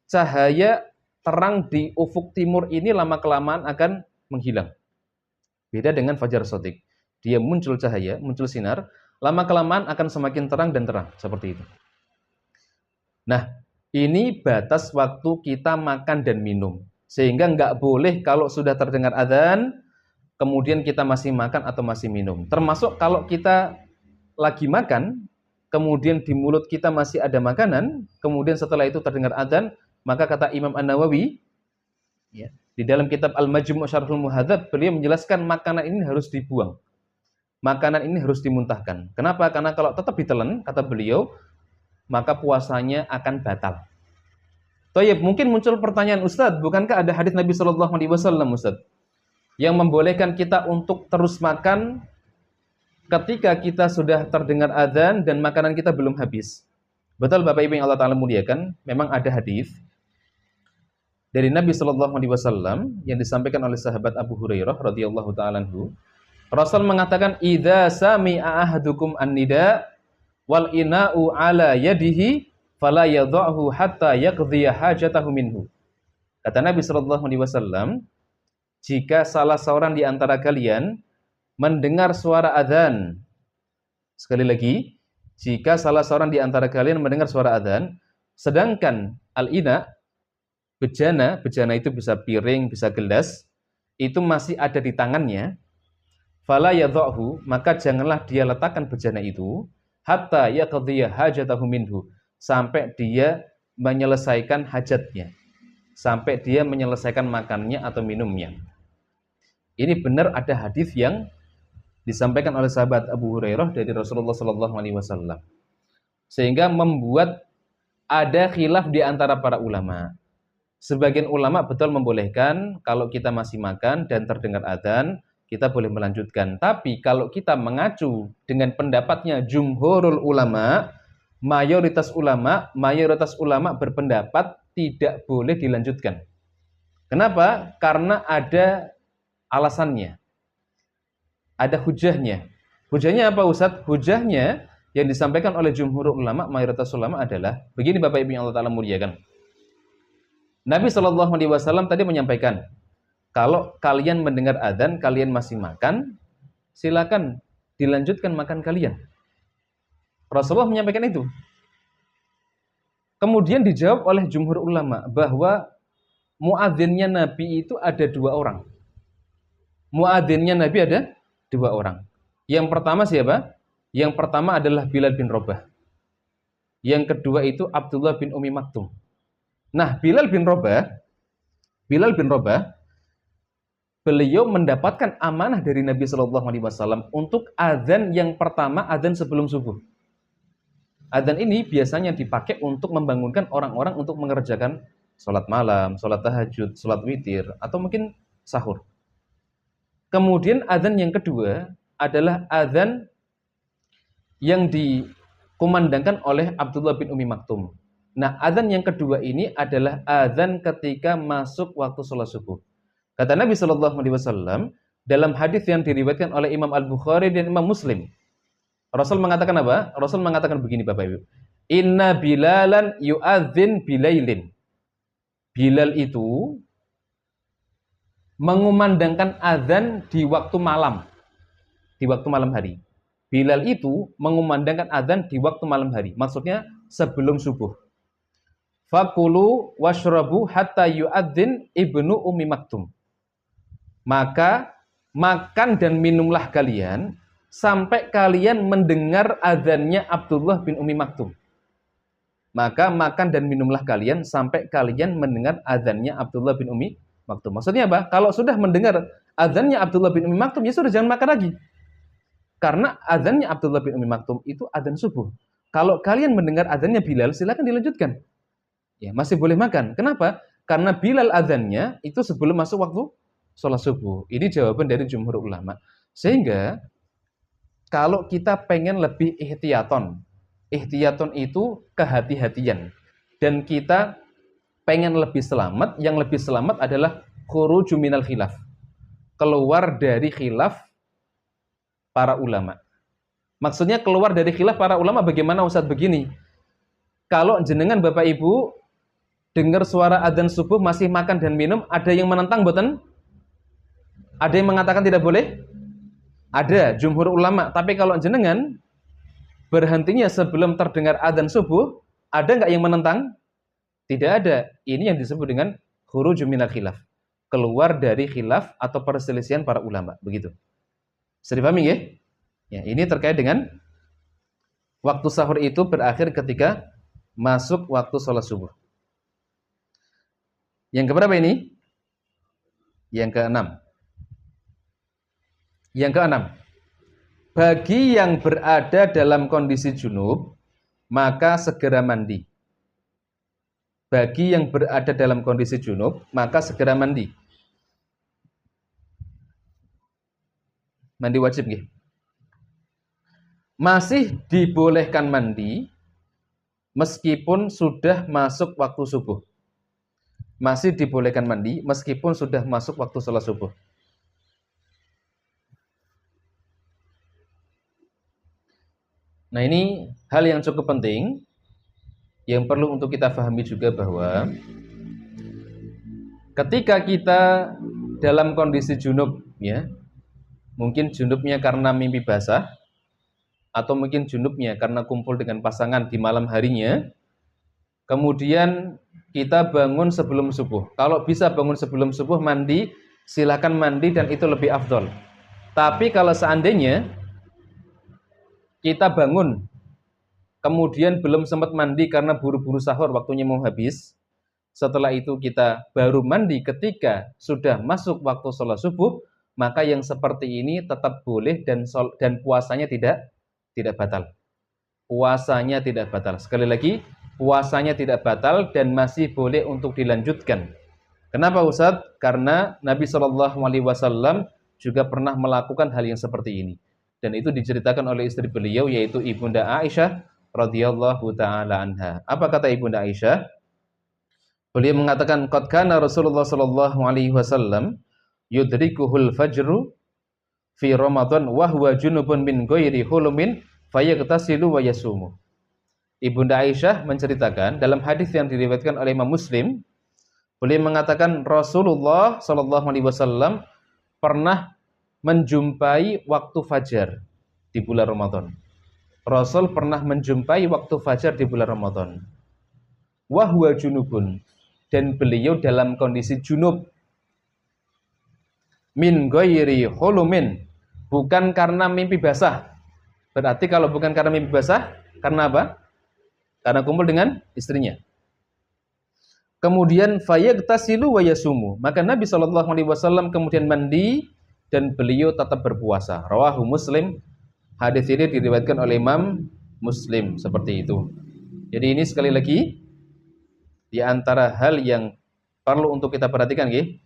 cahaya terang di ufuk timur ini lama-kelamaan akan menghilang. Beda dengan fajar shadiq. Dia muncul cahaya, muncul sinar, lama-kelamaan akan semakin terang dan terang, seperti itu. Nah, ini batas waktu kita makan dan minum. Sehingga nggak boleh kalau sudah terdengar adzan, kemudian kita masih makan atau masih minum. Termasuk kalau kita lagi makan, kemudian di mulut kita masih ada makanan, kemudian setelah itu terdengar adzan, maka kata Imam An-Nawawi, ya, di dalam kitab Al-Majmu' Syarhul Muhadzab, beliau menjelaskan makanan ini harus dibuang. Makanan ini harus dimuntahkan. Kenapa? Karena kalau tetap ditelan, kata beliau, maka puasanya akan batal. Thayyib, mungkin muncul pertanyaan, Ustaz, bukankah ada hadis Nabi sallallahu alaihi wasallam, Ustaz, yang membolehkan kita untuk terus makan ketika kita sudah terdengar adzan dan makanan kita belum habis? Betul Bapak Ibu yang Allah Ta'ala muliakan, memang ada hadis dari Nabi sallallahu alaihi wasallam yang disampaikan oleh sahabat Abu Hurairah radhiyallahu ta'ala anhu. Rasul mengatakan, "Idza sami'a ahadukum an-nida wal ina'u ala yadihi fala yadha'hu hatta yaqdhiya hajatahu minhu." Kata Nabi sallallahu alaihi wasallam, jika salah seorang di antara kalian mendengar suara adzan, sekali lagi, jika salah seorang di antara kalian mendengar suara adzan, sedangkan al-ina, bejana itu bisa piring, bisa gelas, itu masih ada di tangannya, fala yadha'hu, maka janganlah dia letakkan bejana itu hatta yaqdhiya hajatahu minhu, sampai dia menyelesaikan hajatnya, sampai dia menyelesaikan makannya atau minumnya. Ini benar ada hadis yang disampaikan oleh sahabat Abu Hurairah dari Rasulullah sallallahu alaihi wasallam. Sehingga membuat ada khilaf di antara para ulama. Sebagian ulama betul membolehkan kalau kita masih makan dan terdengar adzan, kita boleh melanjutkan. Tapi kalau kita mengacu dengan pendapatnya jumhurul ulama, mayoritas ulama berpendapat tidak boleh dilanjutkan. Kenapa? Karena ada alasannya. ada hujahnya. Hujahnya apa Ustaz? Hujahnya yang disampaikan oleh jumhur ulama, mayoritas ulama adalah begini Bapak Ibu yang Allah Ta'ala muliakan. Nabi Shallallahu Alaihi Wasallam tadi menyampaikan, kalau kalian mendengar adzan, kalian masih makan, silakan dilanjutkan makan kalian. Rasulullah menyampaikan itu. Kemudian dijawab oleh jumhur ulama bahwa muadzinnya Nabi itu ada 2 orang. Muadzinnya Nabi ada 2 orang. Yang pertama siapa? Yang pertama adalah Bilal bin Rabah. Yang kedua itu Abdullah bin Umi Maktum. Nah, Bilal bin Rabah, beliau mendapatkan amanah dari Nabi Shallallahu Alaihi Wasallam untuk adzan yang pertama, adzan sebelum subuh. Adzan ini biasanya dipakai untuk membangunkan orang-orang untuk mengerjakan sholat malam, sholat tahajud, sholat witir, atau mungkin sahur. Kemudian adzan yang kedua adalah adzan yang dikumandangkan oleh Abdullah bin Umi Maktum. Nah, adzan yang kedua ini adalah adzan ketika masuk waktu sholat subuh. Kata Nabi Shallallahu Alaihi Wasallam dalam hadis yang diriwayatkan oleh Imam Al-Bukhari dan Imam Muslim, Rasul mengatakan apa? Rasul mengatakan begini Bapak Ibu. Inna Bilalan yu'adzin bilailin. Bilal itu mengumandangkan adzan di waktu malam. Di waktu malam hari. Bilal itu mengumandangkan adzan di waktu malam hari. Maksudnya sebelum subuh. Fakulu washrabu hatta yu'adzin ibnu Ummi Maktum. Maka makan dan minumlah kalian sampai kalian mendengar azannya Abdullah bin Umi Maktum. Maka makan dan minumlah kalian sampai kalian mendengar azannya Abdullah bin Umi Maktum. Maksudnya apa? Kalau sudah mendengar azannya Abdullah bin Umi Maktum, ya sudah jangan makan lagi. Karena azannya Abdullah bin Umi Maktum itu azan subuh. Kalau kalian mendengar azannya Bilal, silakan dilanjutkan. Ya, masih boleh makan. Kenapa? Karena Bilal azannya itu sebelum masuk waktu sholat subuh. Ini jawaban dari jumhur ulama. Sehingga kalau kita pengen lebih ihtiyaton itu kehati-hatian. Dan kita pengen lebih selamat, yang lebih selamat adalah khuruju minal khilaf. Keluar dari khilaf para ulama. Maksudnya keluar dari khilaf para ulama bagaimana Ustaz? Begini. Kalau jenengan Bapak Ibu dengar suara adzan subuh masih makan dan minum, ada yang menentang boten? Ada yang mengatakan tidak boleh? Ada, jumhur ulama. Tapi kalau jenengan berhentinya sebelum terdengar adzan subuh, ada nggak yang menentang? Tidak ada. Ini yang disebut dengan khuruju minal khilaf. Keluar dari khilaf atau perselisihan para ulama. Begitu. Bisa dipahami ya? Ya, ini terkait dengan waktu sahur itu berakhir ketika masuk waktu sholat subuh. Yang keberapa ini? Yang keenam. Yang keenam, bagi yang berada dalam kondisi junub, maka segera mandi. Bagi yang berada dalam kondisi junub, maka segera mandi. Mandi wajib nggih. Masih dibolehkan mandi meskipun sudah masuk waktu subuh. Masih dibolehkan mandi meskipun sudah masuk waktu sholat subuh. Nah, ini hal yang cukup penting yang perlu untuk kita pahami juga bahwa ketika kita dalam kondisi junub, ya, mungkin junubnya karena mimpi basah atau mungkin junubnya karena kumpul dengan pasangan di malam harinya, kemudian kita bangun sebelum subuh. Kalau bisa bangun sebelum subuh, mandi, silakan mandi dan itu lebih afdol. Tapi kalau seandainya kita bangun, kemudian belum sempat mandi karena buru-buru sahur, waktunya mau habis. Setelah itu kita baru mandi ketika sudah masuk waktu sholat subuh, maka yang seperti ini tetap boleh dan puasanya tidak batal. Puasanya tidak batal. Sekali lagi, puasanya tidak batal dan masih boleh untuk dilanjutkan. Kenapa Ustaz? Karena Nabi Shallallahu Alaihi Wasallam juga pernah melakukan hal yang seperti ini. Dan itu diceritakan oleh istri beliau, yaitu Ibunda Aisyah radhiyallahu taala anha. Apa kata Ibunda Aisyah? Beliau mengatakan, qad kana Rasulullah sallallahu alaihi wasallam yudrikuhul fajru fi Ramadan wa huwa junubun min ghairi hulumin fayaktasilu wa yasumu. Ibunda Aisyah menceritakan dalam hadis yang diriwayatkan oleh Imam Muslim, beliau mengatakan Rasulullah sallallahu alaihi wasallam pernah menjumpai waktu fajar di bulan Ramadan. Rasul pernah menjumpai waktu fajar di bulan Ramadan. Wa huwa junubun, dan beliau dalam kondisi junub. Min ghairi hulumin, bukan karena mimpi basah. Berarti kalau bukan karena mimpi basah, karena apa? Karena kumpul dengan istrinya. Kemudian fayaktasilu wa yasumu, maka Nabi sallallahu alaihi wasallam kemudian mandi dan beliau tetap berpuasa. Rawahu Muslim. Hadis ini diriwayatkan oleh Imam Muslim seperti itu. Jadi ini sekali lagi di antara hal yang perlu untuk kita perhatikan, nggih.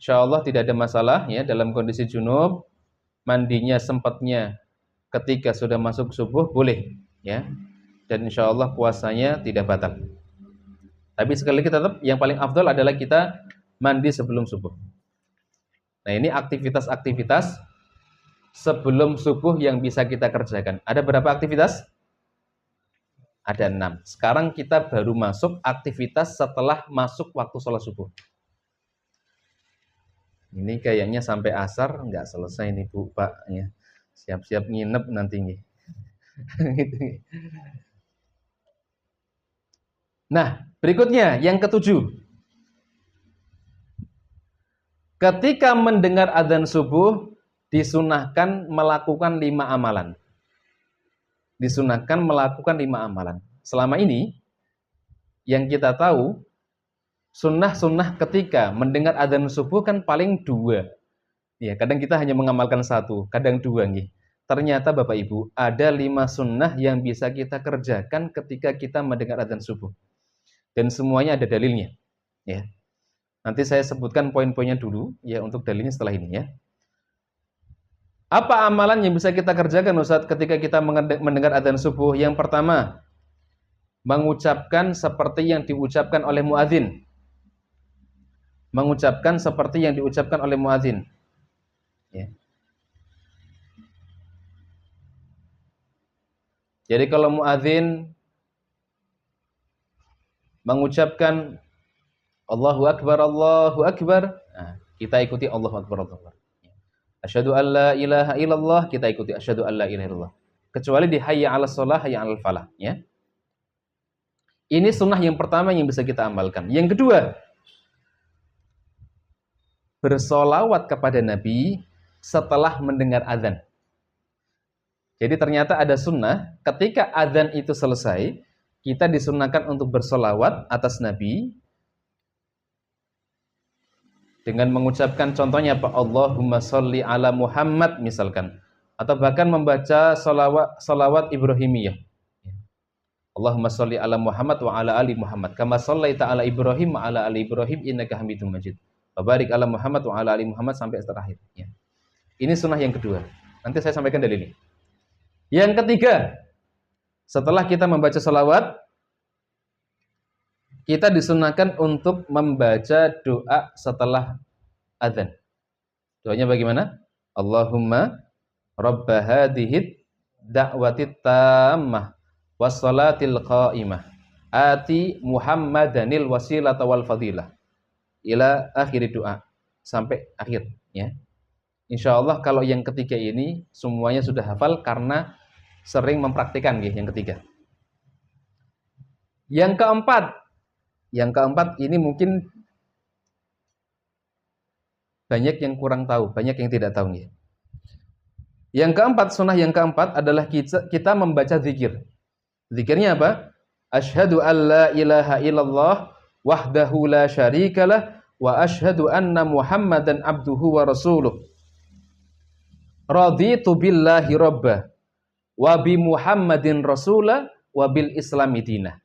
Insyaallah tidak ada masalah ya dalam kondisi junub, mandinya sempatnya ketika sudah masuk subuh boleh ya. Dan insyaallah puasanya tidak batal. Tapi sekali lagi tetap yang paling afdal adalah kita mandi sebelum subuh. Nah, ini aktivitas-aktivitas sebelum subuh yang bisa kita kerjakan. Ada berapa aktivitas? Ada 6. Sekarang kita baru masuk aktivitas setelah masuk waktu sholat subuh. Ini kayaknya sampai asar nggak selesai nih Bu, Pak. Ya. Siap-siap nginep nanti nih. Nah, berikutnya yang ketujuh. Ketika mendengar adzan subuh, disunahkan melakukan 5 amalan. Disunahkan melakukan 5 amalan. Selama ini, yang kita tahu, sunnah-sunnah ketika mendengar adzan subuh kan paling 2. Ya, kadang kita hanya mengamalkan 1, kadang 2 nih. Ternyata Bapak Ibu, ada 5 sunnah yang bisa kita kerjakan ketika kita mendengar adzan subuh. Dan semuanya ada dalilnya. Ya. Nanti saya sebutkan poin-poinnya dulu ya untuk dalilnya setelah ini ya. Apa amalan yang bisa kita kerjakan Ustaz ketika kita mendengar adzan subuh? Yang pertama, mengucapkan seperti yang diucapkan oleh muadzin. Mengucapkan seperti yang diucapkan oleh muadzin. Ya. Jadi kalau muadzin mengucapkan Allahu Akbar, nah, kita ikuti Allahu Akbar, Allahu Akbar. Asyhadu an la ilaha illallah, kita ikuti asyhadu an la ilaha illallah. Kecuali di hayya 'alas shalah, hayya 'alal falah, ya. Ini sunnah yang pertama yang bisa kita amalkan. Yang kedua, bersolawat kepada Nabi setelah mendengar adzan. Jadi ternyata ada sunnah, ketika adzan itu selesai, kita disunahkan untuk bersolawat atas Nabi dengan mengucapkan contohnya apa? Allahumma sholli ala Muhammad misalkan, atau bahkan membaca salawat Ibrahimiyah. Allahumma sholli ala Muhammad wa ala ali Muhammad kama shallaita ala Ibrahim wa ala ali Ibrahim innaka Hamidum Majid. Wa barik ala Muhammad wa ala ali Muhammad sampai terakhir ya. Ini sunnah yang kedua. Nanti saya sampaikan dalilnya. Yang ketiga, setelah kita membaca salawat, kita disunahkan untuk membaca doa setelah adzan. Doanya bagaimana? Allahumma rabba hadhid da'watit tammah wassalatil qa'imah ati Muhammadanil wasilata wal fadilah ila akhir doa sampai akhir ya. Insyaallah kalau yang ketiga ini semuanya sudah hafal karena sering mempraktikkan ya, yang ketiga. Yang keempat ini mungkin banyak yang kurang tahu, banyak yang tidak tahu ya. Yang keempat, sunnah yang keempat adalah kita membaca zikir. Zikirnya apa? Asyhadu an la ilaha illallah wahdahu la syarikalah wa asyhadu anna Muhammadan abduhu wa rasuluh. Raditu billahi rabba wa bi Muhammadin rasula wa bil islami dinah.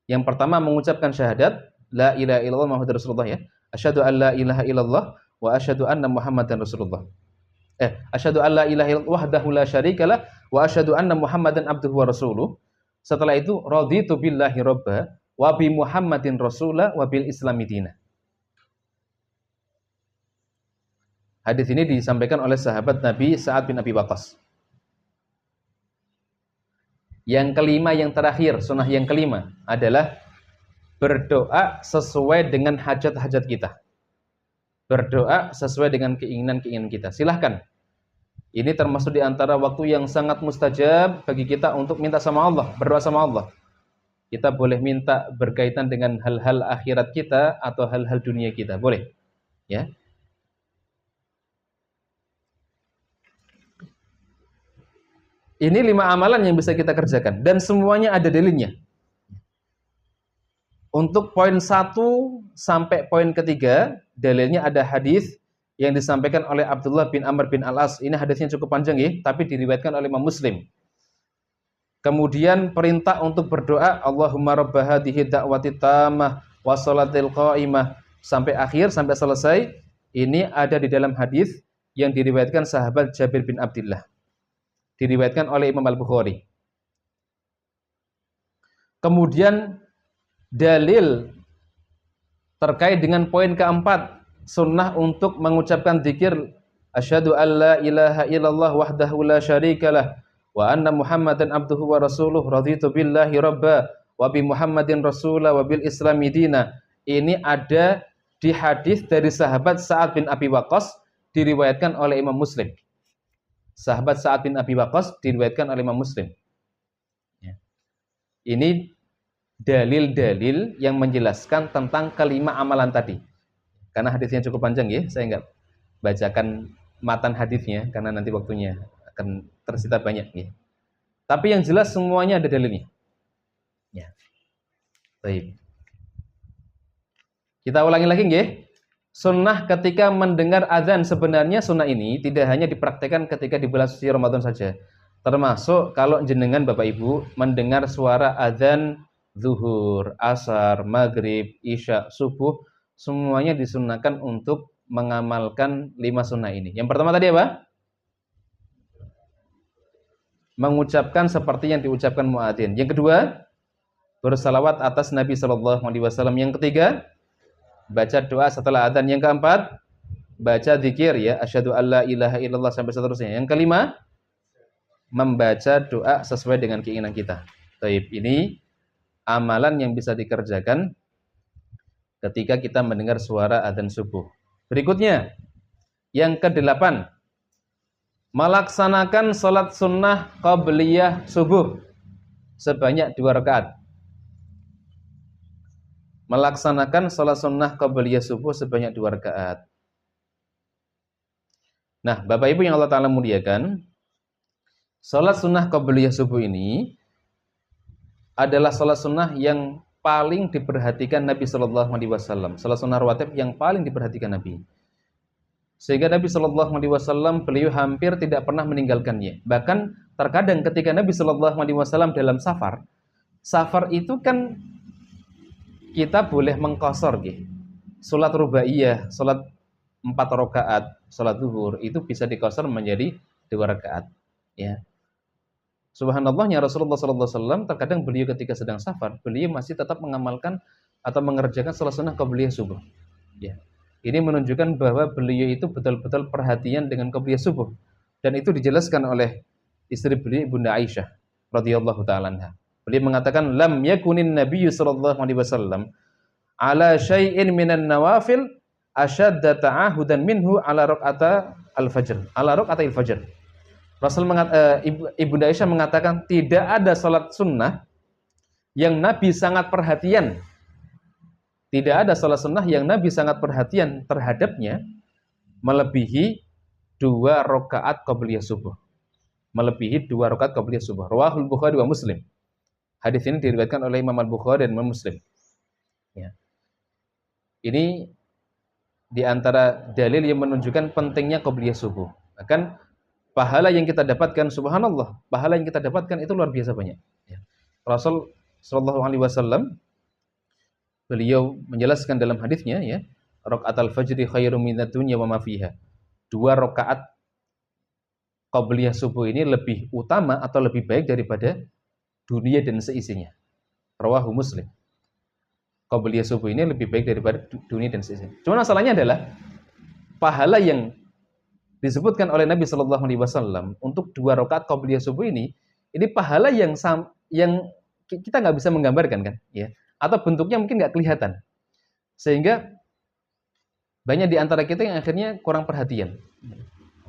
Yang pertama mengucapkan syahadat la ilaha illallah Muhammadur Rasulullah ya. Asyhadu an la ilaha illallah wa asyhadu anna Muhammadan Rasulullah. Asyhadu an la ilaha illallah wahdahu la syarikalah wa asyhadu anna Muhammadan abduhu wa rasuluh. Setelah itu raditu billahi rabba wa bi Muhammadin rasula wa bil islami dinah. Hadis ini disampaikan oleh sahabat Nabi Sa'ad bin Abi Waqqas. Yang kelima, yang terakhir, sunnah yang kelima adalah berdoa sesuai dengan hajat-hajat kita. Berdoa sesuai dengan keinginan-keinginan kita. Silahkan. Ini termasuk di antara waktu yang sangat mustajab bagi kita untuk minta sama Allah, berdoa sama Allah. Kita boleh minta berkaitan dengan hal-hal akhirat kita atau hal-hal dunia kita, boleh. Ya. Ini 5 amalan yang bisa kita kerjakan dan semuanya ada dalilnya. Untuk poin 1 sampai poin ketiga, dalilnya ada hadis yang disampaikan oleh Abdullah bin Amr bin Al-As. Ini hadisnya cukup panjang ya, tapi diriwayatkan oleh Imam Muslim. Kemudian perintah untuk berdoa, Allahumma rabba hadhihi da'wati tammah wa sholatil qa'imah, sampai akhir, sampai selesai. Ini ada di dalam hadis yang diriwayatkan sahabat Jabir bin Abdullah. Diriwayatkan oleh Imam Al-Bukhari. Kemudian dalil terkait dengan poin keempat, sunnah untuk mengucapkan zikir asyhadu alla ilaha illallah wahdahu la syarikalah wa anna Muhammadan abduhu wa rasuluh raditu billahi rabba wa bi Muhammadin rasulah wa bil islami dina. Ini ada di hadis dari sahabat Sa'ad bin Abi Waqqas, diriwayatkan oleh Imam Muslim. Sahabat Sa'ad bin Abi Waqqas diriwayatkan oleh Imam Muslim. Ya. Ini dalil-dalil yang menjelaskan tentang kelima amalan tadi. Karena hadisnya cukup panjang ya, saya enggak bacakan matan hadisnya karena nanti waktunya akan tersita banyak ya. Tapi yang jelas semuanya ada dalilnya. Ya. Baik. Kita ulangi lagi nggih. Sunnah ketika mendengar azan, sebenarnya sunnah ini tidak hanya dipraktekkan ketika di bulan suci Ramadan saja. Termasuk kalau jenengan Bapak Ibu mendengar suara azan zuhur, asar, maghrib, isya, subuh, semuanya disunnahkan untuk mengamalkan 5 sunnah ini. Yang pertama tadi apa? Mengucapkan seperti yang diucapkan muadzin. Yang kedua, bersalawat atas Nabi sallallahu alaihi wasallam. Yang ketiga, baca doa setelah adzan. Yang keempat, baca zikir ya, asyhadu alla ilaha illallah sampai seterusnya. Yang kelima, membaca doa sesuai dengan keinginan kita. Baik, ini amalan yang bisa dikerjakan ketika kita mendengar suara adzan subuh. Berikutnya, yang ke-8, melaksanakan salat sunnah qabliyah subuh sebanyak 2 rakaat. Melaksanakan salat sunnah qabliyah subuh sebanyak 2 rakaat. Nah, Bapak Ibu yang Allah Ta'ala muliakan, salat sunnah qabliyah subuh ini adalah salat sunnah yang paling diperhatikan Nabi Sallallahu Alaihi Wasallam. Salat sunnah rawatib yang paling diperhatikan Nabi. Sehingga Nabi Sallallahu Alaihi Wasallam beliau hampir tidak pernah meninggalkannya. Bahkan terkadang ketika Nabi Sallallahu Alaihi Wasallam dalam safar, safar itu kan kita boleh mengqashar gitu. Salat rubaiyah, salat 4 rakaat, salat zuhur itu bisa diqashar menjadi 2 rakaat. Ya. Subhanallahnya Rasulullah sallallahu alaihi wasallam terkadang beliau ketika sedang safar, beliau masih tetap mengamalkan atau mengerjakan salat sunnah qabliyah subuh. Ya. Ini menunjukkan bahwa beliau itu betul-betul perhatian dengan qabliyah subuh, dan itu dijelaskan oleh istri beliau Bunda Aisyah radhiyallahu taala anha. Beliau mengatakan lam yakunin nabiyyu sallallahu alaihi wasallam ala syai'in minan nawafil asyadda ta'ahudan minhu ala raq'ata al-fajr. Ala raq'ata al-fajr. Ibunda Aisyah mengatakan tidak ada salat sunnah yang Nabi sangat perhatian. Tidak ada salat sunnah yang Nabi sangat perhatian terhadapnya melebihi 2 rakaat qabliyah subuh. Melebihi 2 rakaat qabliyah subuh. Rawahul Bukhari wa Muslim. Hadis ini diriwayatkan oleh Imam Al-Bukhari dan Imam Muslim. Ya. Ini di antara dalil yang menunjukkan pentingnya qabliyah subuh. Bahkan pahala yang kita dapatkan, subhanallah, pahala yang kita dapatkan itu luar biasa banyak. Ya. Rasul sallallahu alaihi wasallam beliau menjelaskan dalam hadisnya ya, raqatul fajri khairum minad dunya wa ma fiha. 2 rakaat qabliyah subuh ini lebih utama atau lebih baik daripada dunia dan seisinya. Rawahu Muslim. Qabliyah subuh ini lebih baik daripada dunia dan seisinya. Cuma masalahnya adalah pahala yang disebutkan oleh Nabi Shallallahu Alaihi Wasallam untuk 2 rakaat qabliyah subuh ini pahala yang kita nggak bisa menggambarkan kan, ya, atau bentuknya mungkin nggak kelihatan, sehingga banyak di antara kita yang akhirnya kurang perhatian.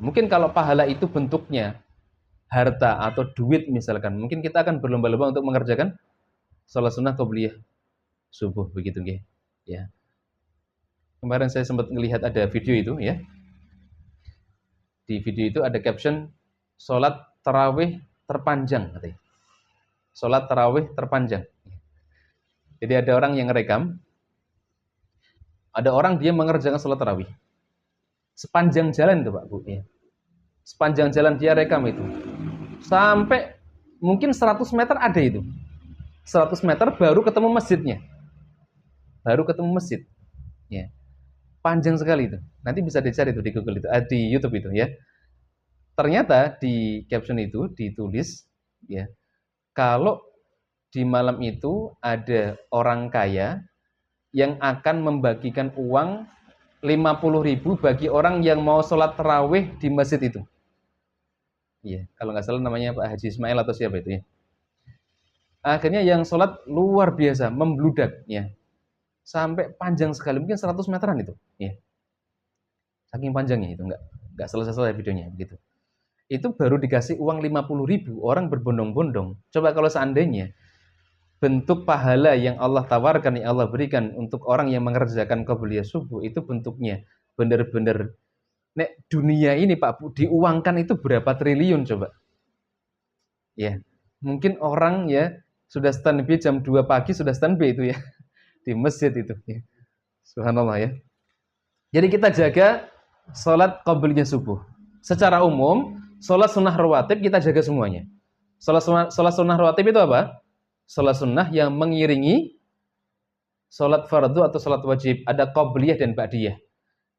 Mungkin kalau pahala itu bentuknya harta atau duit misalkan, mungkin kita akan berlomba-lomba untuk mengerjakan salat sunnah qabliyah subuh begitu nggih. Ya. Kemarin saya sempat melihat ada video itu ya. Di video itu ada caption salat tarawih terpanjang katanya. Salat tarawih terpanjang. Jadi ada orang yang ngerekam, ada orang dia mengerjakan salat tarawih. Sepanjang jalan itu Pak Bu ya. Sepanjang jalan dia rekam itu. Sampai mungkin 100 meter ada itu. 100 meter baru ketemu masjidnya. Baru ketemu masjid. Ya. Panjang sekali itu. Nanti bisa dicari itu di Google itu, di YouTube itu ya. Ternyata di caption itu ditulis ya, kalau di malam itu ada orang kaya yang akan membagikan uang 50.000 bagi orang yang mau sholat tarawih di masjid itu. Iya, kalau nggak salah namanya Pak Haji Ismail atau siapa itu ya. Akhirnya yang sholat luar biasa, membludak ya. Sampai panjang sekali, mungkin 100 meteran itu ya. Saking panjangnya itu, nggak selesai videonya begitu. Itu baru dikasih uang 50.000, orang berbondong-bondong. Coba kalau seandainya bentuk pahala yang Allah tawarkan, yang Allah berikan untuk orang yang mengerjakan qabliyah subuh, itu bentuknya benar-benar, nek dunia ini Pak Bu, diuangkan itu berapa triliun coba. Ya, mungkin orang ya sudah standby jam 2 pagi sudah standby itu ya di masjid itu ya. Subhanallah ya. Jadi kita jaga salat qabliyah subuh. Secara umum, salat sunnah rawatib kita jaga semuanya. Salat sunnah rawatib itu apa? Salat sunnah yang mengiringi salat fardu atau salat wajib, ada qabliyah dan ba'diyah.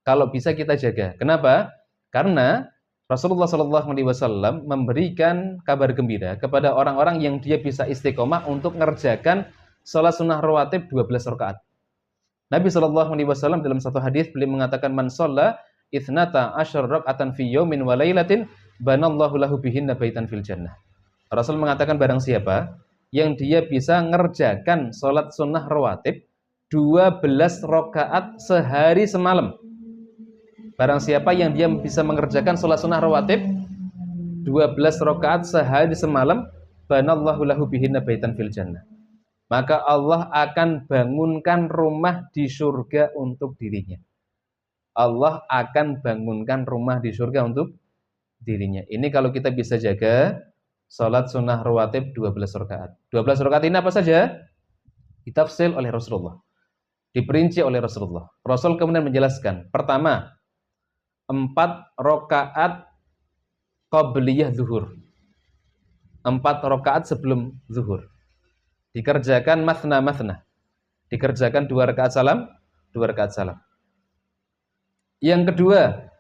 Kalau bisa kita jaga. Kenapa? Karena Rasulullah SAW memberikan kabar gembira kepada orang-orang yang dia bisa istiqomah untuk mengerjakan salat sunnah rawatib 12 rakaat. Nabi SAW dalam satu hadis beliau mengatakan, man shalla ithnata asyar raka'atan fi yaumin wa lailatin banallahu lahu bihinna baitan fil jannah. Rasul mengatakan barang siapa yang dia bisa ngerjakan salat sunnah rawatib 12 rakaat sehari semalam. Barang siapa yang dia bisa mengerjakan salat sunnah rawatib 12 rakaat sehari semalam, banallahu lahu bihinna baitan fil jannah. Maka Allah akan bangunkan rumah di surga untuk dirinya. Allah akan bangunkan rumah di surga untuk dirinya. Ini kalau kita bisa jaga salat sunnah rawatib 12 rakaat. 12 rakaat ini apa saja? Ditafsir oleh Rasulullah. Diperinci oleh Rasulullah. Rasul kemudian menjelaskan. Pertama, 4 rakaat qabliyah zuhur. 4 rakaat sebelum zuhur. Dikerjakan mathna. Dikerjakan 2 rakaat salam, 2 rakaat salam. Yang kedua,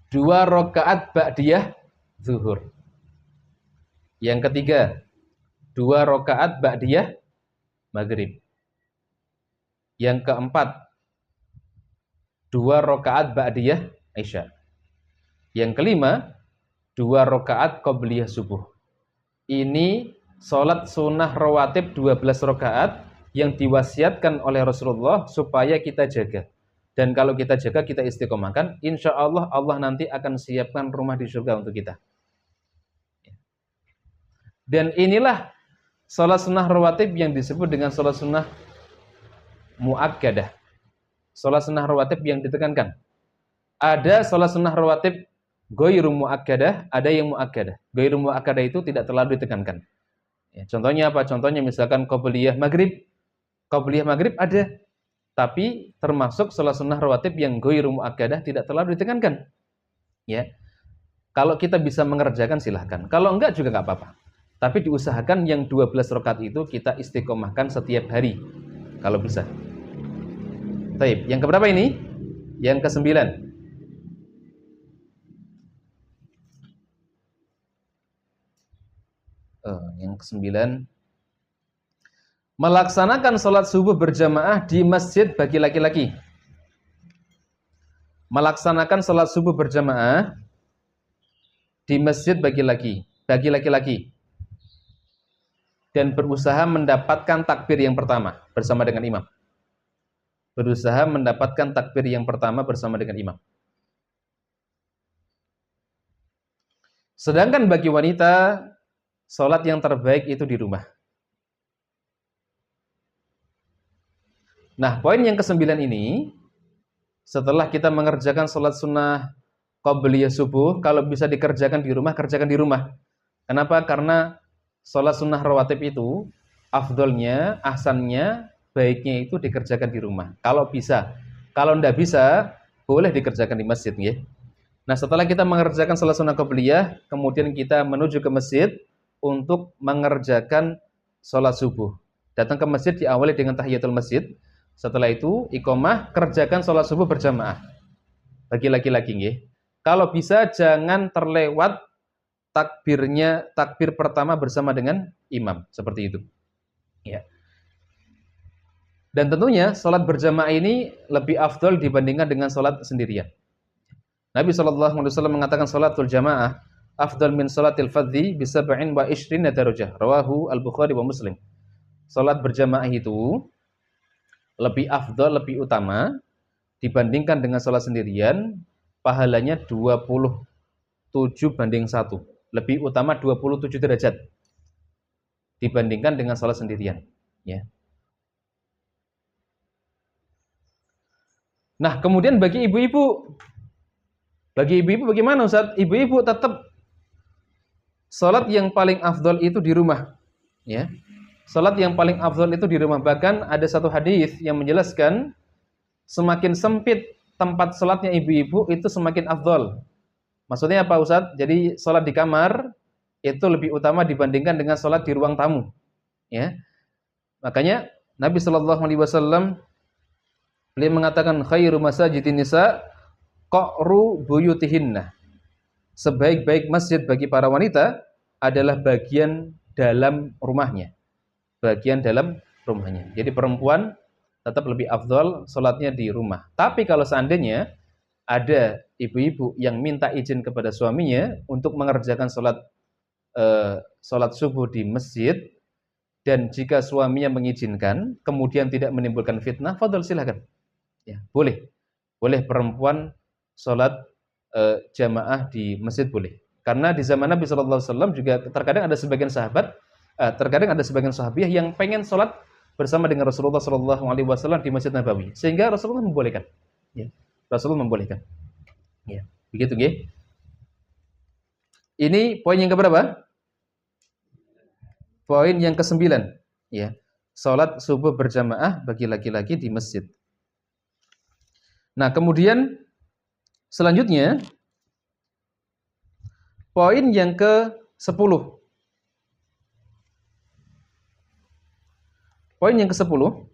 2 rakaat ba'diyah zuhur. Yang ketiga, 2 rakaat ba'diyah maghrib. Yang keempat, 2 rakaat ba'diyah isya. Yang kelima, 2 rakaat qabliyah subuh. Ini salat sunnah rawatib 12 rakaat yang diwasiatkan oleh Rasulullah supaya kita jaga. Dan kalau kita jaga, kita istiqomahkan, insya Allah Allah nanti akan siapkan rumah di surga untuk kita. Dan inilah salat sunnah rawatib yang disebut dengan salat sunnah muakkadah. Salat sunnah rawatib yang ditekankan. Ada salat sunnah rawatib ghairu muakkadah, ada yang muakkadah. Ghairu muakkadah itu tidak terlalu ditekankan. Ya, contohnya apa? Contohnya misalkan qabliyah maghrib. Qabliyah maghrib ada, tapi termasuk salat sunnah rawatib yang ghairu muakkadah tidak terlalu ditekankan. Ya. Kalau kita bisa mengerjakan silahkan. Kalau enggak juga enggak apa-apa. Tapi diusahakan yang 12 rakaat itu kita istiqomahkan setiap hari kalau bisa. Baik, yang keberapa ini? Yang ke-9. Yang ke-9, melaksanakan sholat subuh berjamaah di masjid bagi laki-laki. melaksanakan sholat subuh berjamaah di masjid bagi laki-laki dan berusaha mendapatkan takbir yang pertama bersama dengan imam. Berusaha mendapatkan takbir yang pertama bersama dengan imam. Sedangkan bagi wanita, sholat yang terbaik itu di rumah. Nah, poin yang ke-9 ini, setelah kita mengerjakan sholat sunnah qabliyah subuh, kalau bisa dikerjakan di rumah, kerjakan di rumah. Kenapa? Karena sholat sunnah rawatib itu, afdolnya, ahsannya, baiknya itu dikerjakan di rumah. Kalau bisa. Kalau tidak bisa, boleh dikerjakan di masjid. Ya. Nah, setelah kita mengerjakan sholat sunnah qabliyah, kemudian kita menuju ke masjid untuk mengerjakan sholat subuh. Datang ke masjid diawali dengan tahiyatul masjid. Setelah itu, iqamah, kerjakan sholat subuh berjamaah. Bagi laki-laki. Ya. Kalau bisa, jangan terlewat takbir pertama bersama dengan imam. Seperti itu. Ya. Dan tentunya, sholat berjamaah ini lebih afdol dibandingkan dengan sholat sendirian. Nabi SAW mengatakan salatul jamaah afdal min salatil fadhi bi 27 darajah. Rawahu Al-Bukhari wa Muslim. Salat berjamaah itu lebih afdal, lebih utama dibandingkan dengan salat sendirian, pahalanya 27:1. Lebih utama 27 derajat dibandingkan dengan salat sendirian, ya. Nah, kemudian bagi ibu-ibu bagaimana Ustaz? Ibu-ibu tetap salat yang paling afdal itu di rumah, ya. Salat yang paling afdal itu di rumah. Bahkan ada satu hadis yang menjelaskan semakin sempit tempat salatnya ibu-ibu itu semakin afdal. Maksudnya apa Ustaz? Jadi salat di kamar itu lebih utama dibandingkan dengan salat di ruang tamu, ya. Makanya Nabi SAW beliau mengatakan khairu masajidin nisa qa'ru buyutihinna. Sebaik-baik masjid bagi para wanita adalah bagian dalam rumahnya. Bagian dalam rumahnya. Jadi perempuan tetap lebih afdal salatnya di rumah. Tapi kalau seandainya ada ibu-ibu yang minta izin kepada suaminya untuk mengerjakan salat subuh di masjid, dan jika suaminya mengizinkan, kemudian tidak menimbulkan fitnah, fadhal silakan. Ya, boleh. Boleh perempuan salat jamaah di masjid boleh. Karena di zaman Nabi SAW juga terkadang ada sebagian sahabiah yang pengen sholat bersama dengan Rasulullah SAW di Masjid Nabawi, sehingga Rasulullah membolehkan. Ya. Rasulullah membolehkan. Ya. Begitu, ya. Ini poin yang keberapa? Poin yang ke-9. Ya. Sholat subuh berjamaah bagi laki-laki di masjid. Nah, kemudian selanjutnya poin yang ke-10. Poin yang ke-10.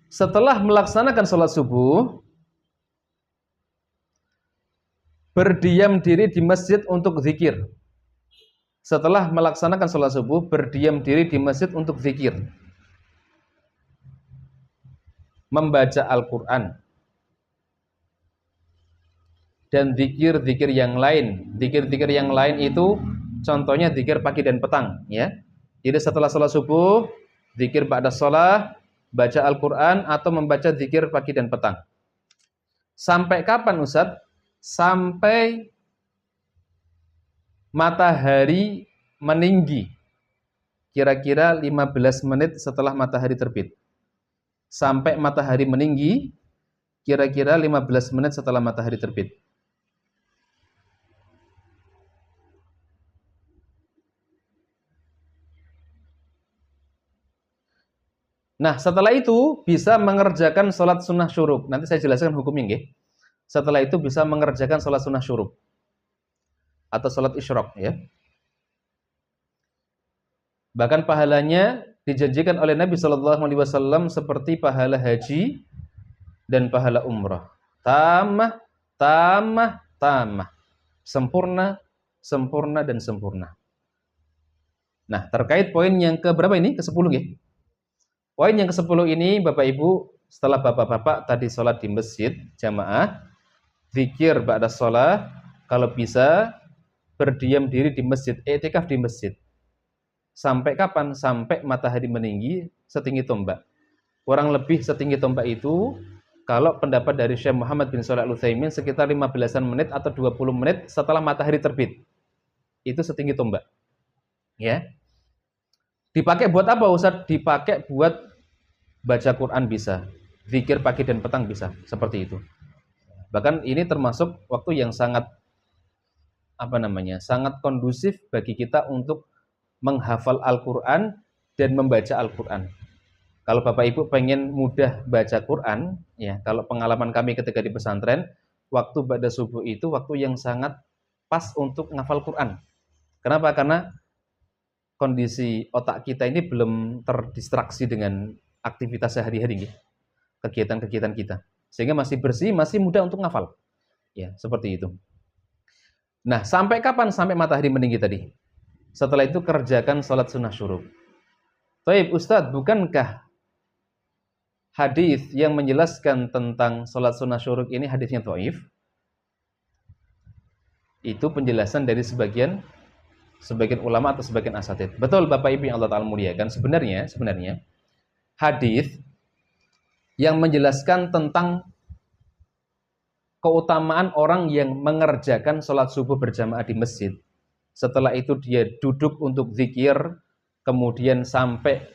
Setelah melaksanakan sholat subuh, berdiam diri di masjid untuk zikir. Setelah melaksanakan sholat subuh, berdiam diri di masjid untuk zikir. Membaca Al-Quran. Dan zikir-zikir yang lain. Zikir-zikir yang lain itu contohnya zikir pagi dan petang, ya. Jadi setelah sholat subuh, zikir ba'da sholat, baca Al-Quran atau membaca zikir pagi dan petang. Sampai kapan Ustaz? Sampai matahari meninggi. Kira-kira 15 menit setelah matahari terbit. Sampai matahari meninggi, kira-kira 15 menit setelah matahari terbit. Nah, setelah itu bisa mengerjakan sholat sunnah syuruk. Nanti saya jelaskan hukumnya, nggih. Setelah itu bisa mengerjakan sholat sunnah syuruk atau sholat isyraq, ya. Bahkan pahalanya dijanjikan oleh Nabi SAW seperti pahala haji dan pahala umrah. Tamah, tamah, tamah. Sempurna, sempurna, dan sempurna. Nah, terkait poin yang ke berapa ini? Ke-10, nggih. Poin yang ke-10 ini Bapak Ibu setelah bapak-bapak tadi sholat di masjid jamaah, zikir ba'da sholat, kalau bisa berdiam diri di masjid, i'tikaf di masjid. Sampai kapan? Sampai matahari meninggi setinggi tombak. Kurang lebih setinggi tombak itu, kalau pendapat dari Syekh Muhammad bin Shalih Al-Utsaimin, sekitar 15-an menit atau 20 menit setelah matahari terbit. Itu setinggi tombak. Ya. Dipakai buat apa, Ustaz? Dipakai buat baca Quran bisa. Zikir pagi dan petang bisa. Seperti itu. Bahkan ini termasuk waktu yang sangat sangat kondusif bagi kita untuk menghafal Al-Quran dan membaca Al-Quran. Kalau Bapak Ibu pengen mudah baca Quran, ya, kalau pengalaman kami ketika di pesantren, waktu ba'da subuh itu waktu yang sangat pas untuk ngafal Quran. Kenapa? Karena kondisi otak kita ini belum terdistraksi dengan aktivitas sehari-hari, kegiatan-kegiatan kita, sehingga masih bersih, masih mudah untuk ngafal. Ya, seperti itu. Nah, sampai kapan? Sampai matahari meninggi tadi. Setelah itu kerjakan sholat sunnah syuruk. Baik, Ustadz, bukankah hadis yang menjelaskan tentang sholat sunnah syuruk ini hadisnya dhaif? Itu penjelasan dari sebagian ulama atau sebagian asatidz. Betul, Bapak Ibu yang Allah Ta'ala muliakan. Sebenarnya hadis yang menjelaskan tentang keutamaan orang yang mengerjakan sholat subuh berjamaah di masjid, setelah itu dia duduk untuk zikir, kemudian sampai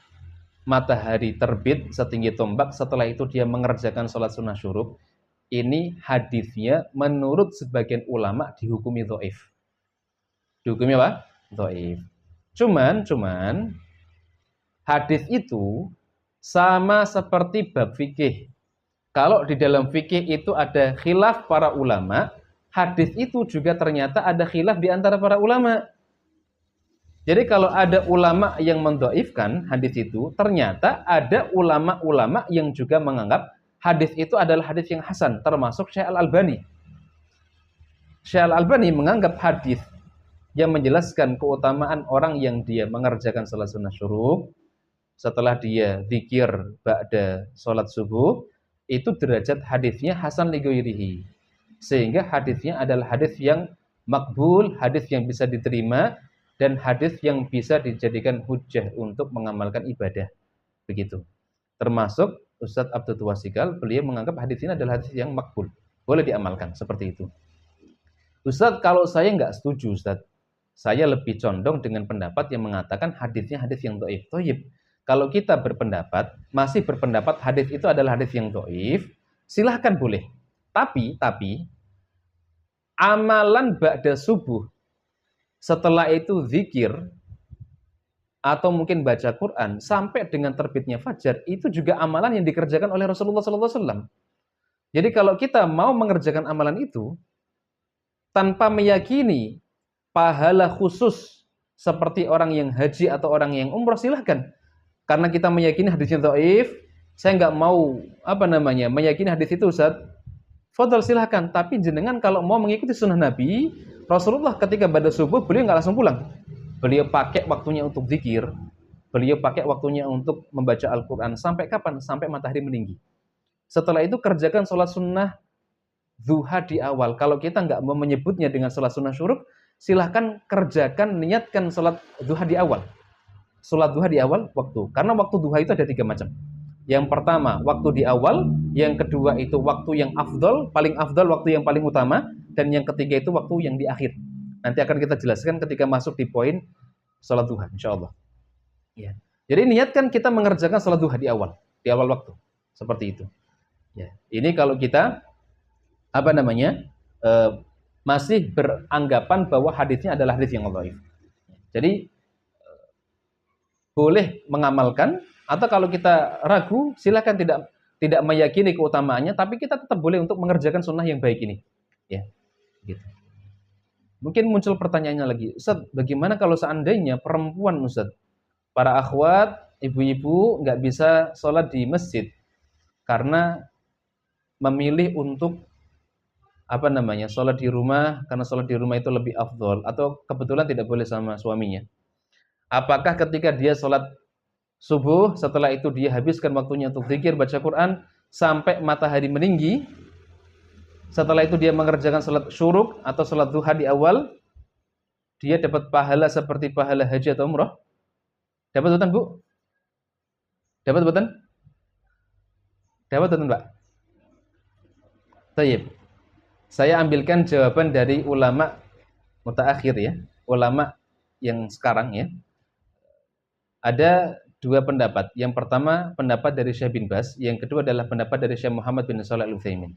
matahari terbit setinggi tombak, setelah itu dia mengerjakan sholat sunnah syuruk. Ini hadisnya menurut sebagian ulama dihukumi dhaif. Dihukumi apa? Dhaif. Cuman hadis itu sama seperti bab fikih. Kalau di dalam fikih itu ada khilaf para ulama, hadis itu juga ternyata ada khilaf di antara para ulama. Jadi kalau ada ulama yang mendhaifkan hadis itu, ternyata ada ulama-ulama yang juga menganggap hadis itu adalah hadis yang hasan, termasuk Syekh Al-Albani. Syekh Al-Albani menganggap hadis yang menjelaskan keutamaan orang yang dia mengerjakan salat sunnah syuruk setelah dia zikir ba'da salat subuh, itu derajat hadisnya hasan li ghairihi. Sehingga hadisnya adalah hadis yang makbul, hadis yang bisa diterima, dan hadis yang bisa dijadikan hujjah untuk mengamalkan ibadah. Begitu. Termasuk Ustadz Abdul Tuasikal, beliau menganggap hadis ini adalah hadis yang makbul, boleh diamalkan, seperti itu. Ustadz, kalau saya nggak setuju, Ustadz, saya lebih condong dengan pendapat yang mengatakan hadisnya hadis yang dhaif. Thayyib. Kalau kita masih berpendapat hadis itu adalah hadis yang dhaif, silahkan boleh. Tapi amalan ba'da subuh, setelah itu zikir atau mungkin baca Quran sampai dengan terbitnya fajar, itu juga amalan yang dikerjakan oleh Rasulullah SAW. Jadi kalau kita mau mengerjakan amalan itu tanpa meyakini pahala khusus seperti orang yang haji atau orang yang umrah, silahkan. Karena kita meyakini hadisnya dhaif, saya nggak mau meyakini hadis itu, Ustaz. Fadhal, silahkan. Tapi jenengan kalau mau mengikuti sunnah Nabi, Rasulullah ketika ba'da subuh beliau nggak langsung pulang. Beliau pakai waktunya untuk zikir, beliau pakai waktunya untuk membaca Al-Quran. Sampai kapan? Sampai matahari meninggi. Setelah itu kerjakan sholat sunnah duha di awal. Kalau kita nggak mau menyebutnya dengan sholat sunnah syuruk, silahkan kerjakan, niatkan sholat duha di awal. Sholat duha di awal waktu. Karena waktu duha itu ada 3 macam. Yang pertama, waktu di awal. Yang kedua itu waktu yang afdol, paling afdol, waktu yang paling utama. Dan yang ketiga itu waktu yang di akhir. Nanti akan kita jelaskan ketika masuk di poin sholat duha, insyaAllah. Ya. Jadi niatkan kita mengerjakan sholat duha di awal waktu. Seperti itu. Ya. Ini kalau kita masih beranggapan bahwa hadisnya adalah hadis yang dhaif. Jadi boleh mengamalkan, atau kalau kita ragu, silakan tidak meyakini keutamaannya, tapi kita tetap boleh untuk mengerjakan sunnah yang baik ini. Ya, gitu. Mungkin muncul pertanyaannya lagi, Ustaz, bagaimana kalau seandainya perempuan, Ustaz, para akhwat, ibu-ibu nggak bisa sholat di masjid karena memilih untuk sholat di rumah, karena sholat di rumah itu lebih afdol, atau kebetulan tidak boleh sama suaminya. Apakah ketika dia sholat subuh, setelah itu dia habiskan waktunya untuk zikir, baca Quran, sampai matahari meninggi. Setelah itu dia mengerjakan salat syuruk atau salat duha di awal, dia dapat pahala seperti pahala haji atau umrah. Dapat betul, Bu? Dapat betul? Dapat betul, Mbak? Tayyib. Saya ambilkan jawaban dari ulama mutaakhir ya, ulama yang sekarang ya. Ada dua pendapat. Yang pertama pendapat dari Syekh bin Baz, yang kedua adalah pendapat dari Syekh Muhammad bin Shalih Al-Utsaimin.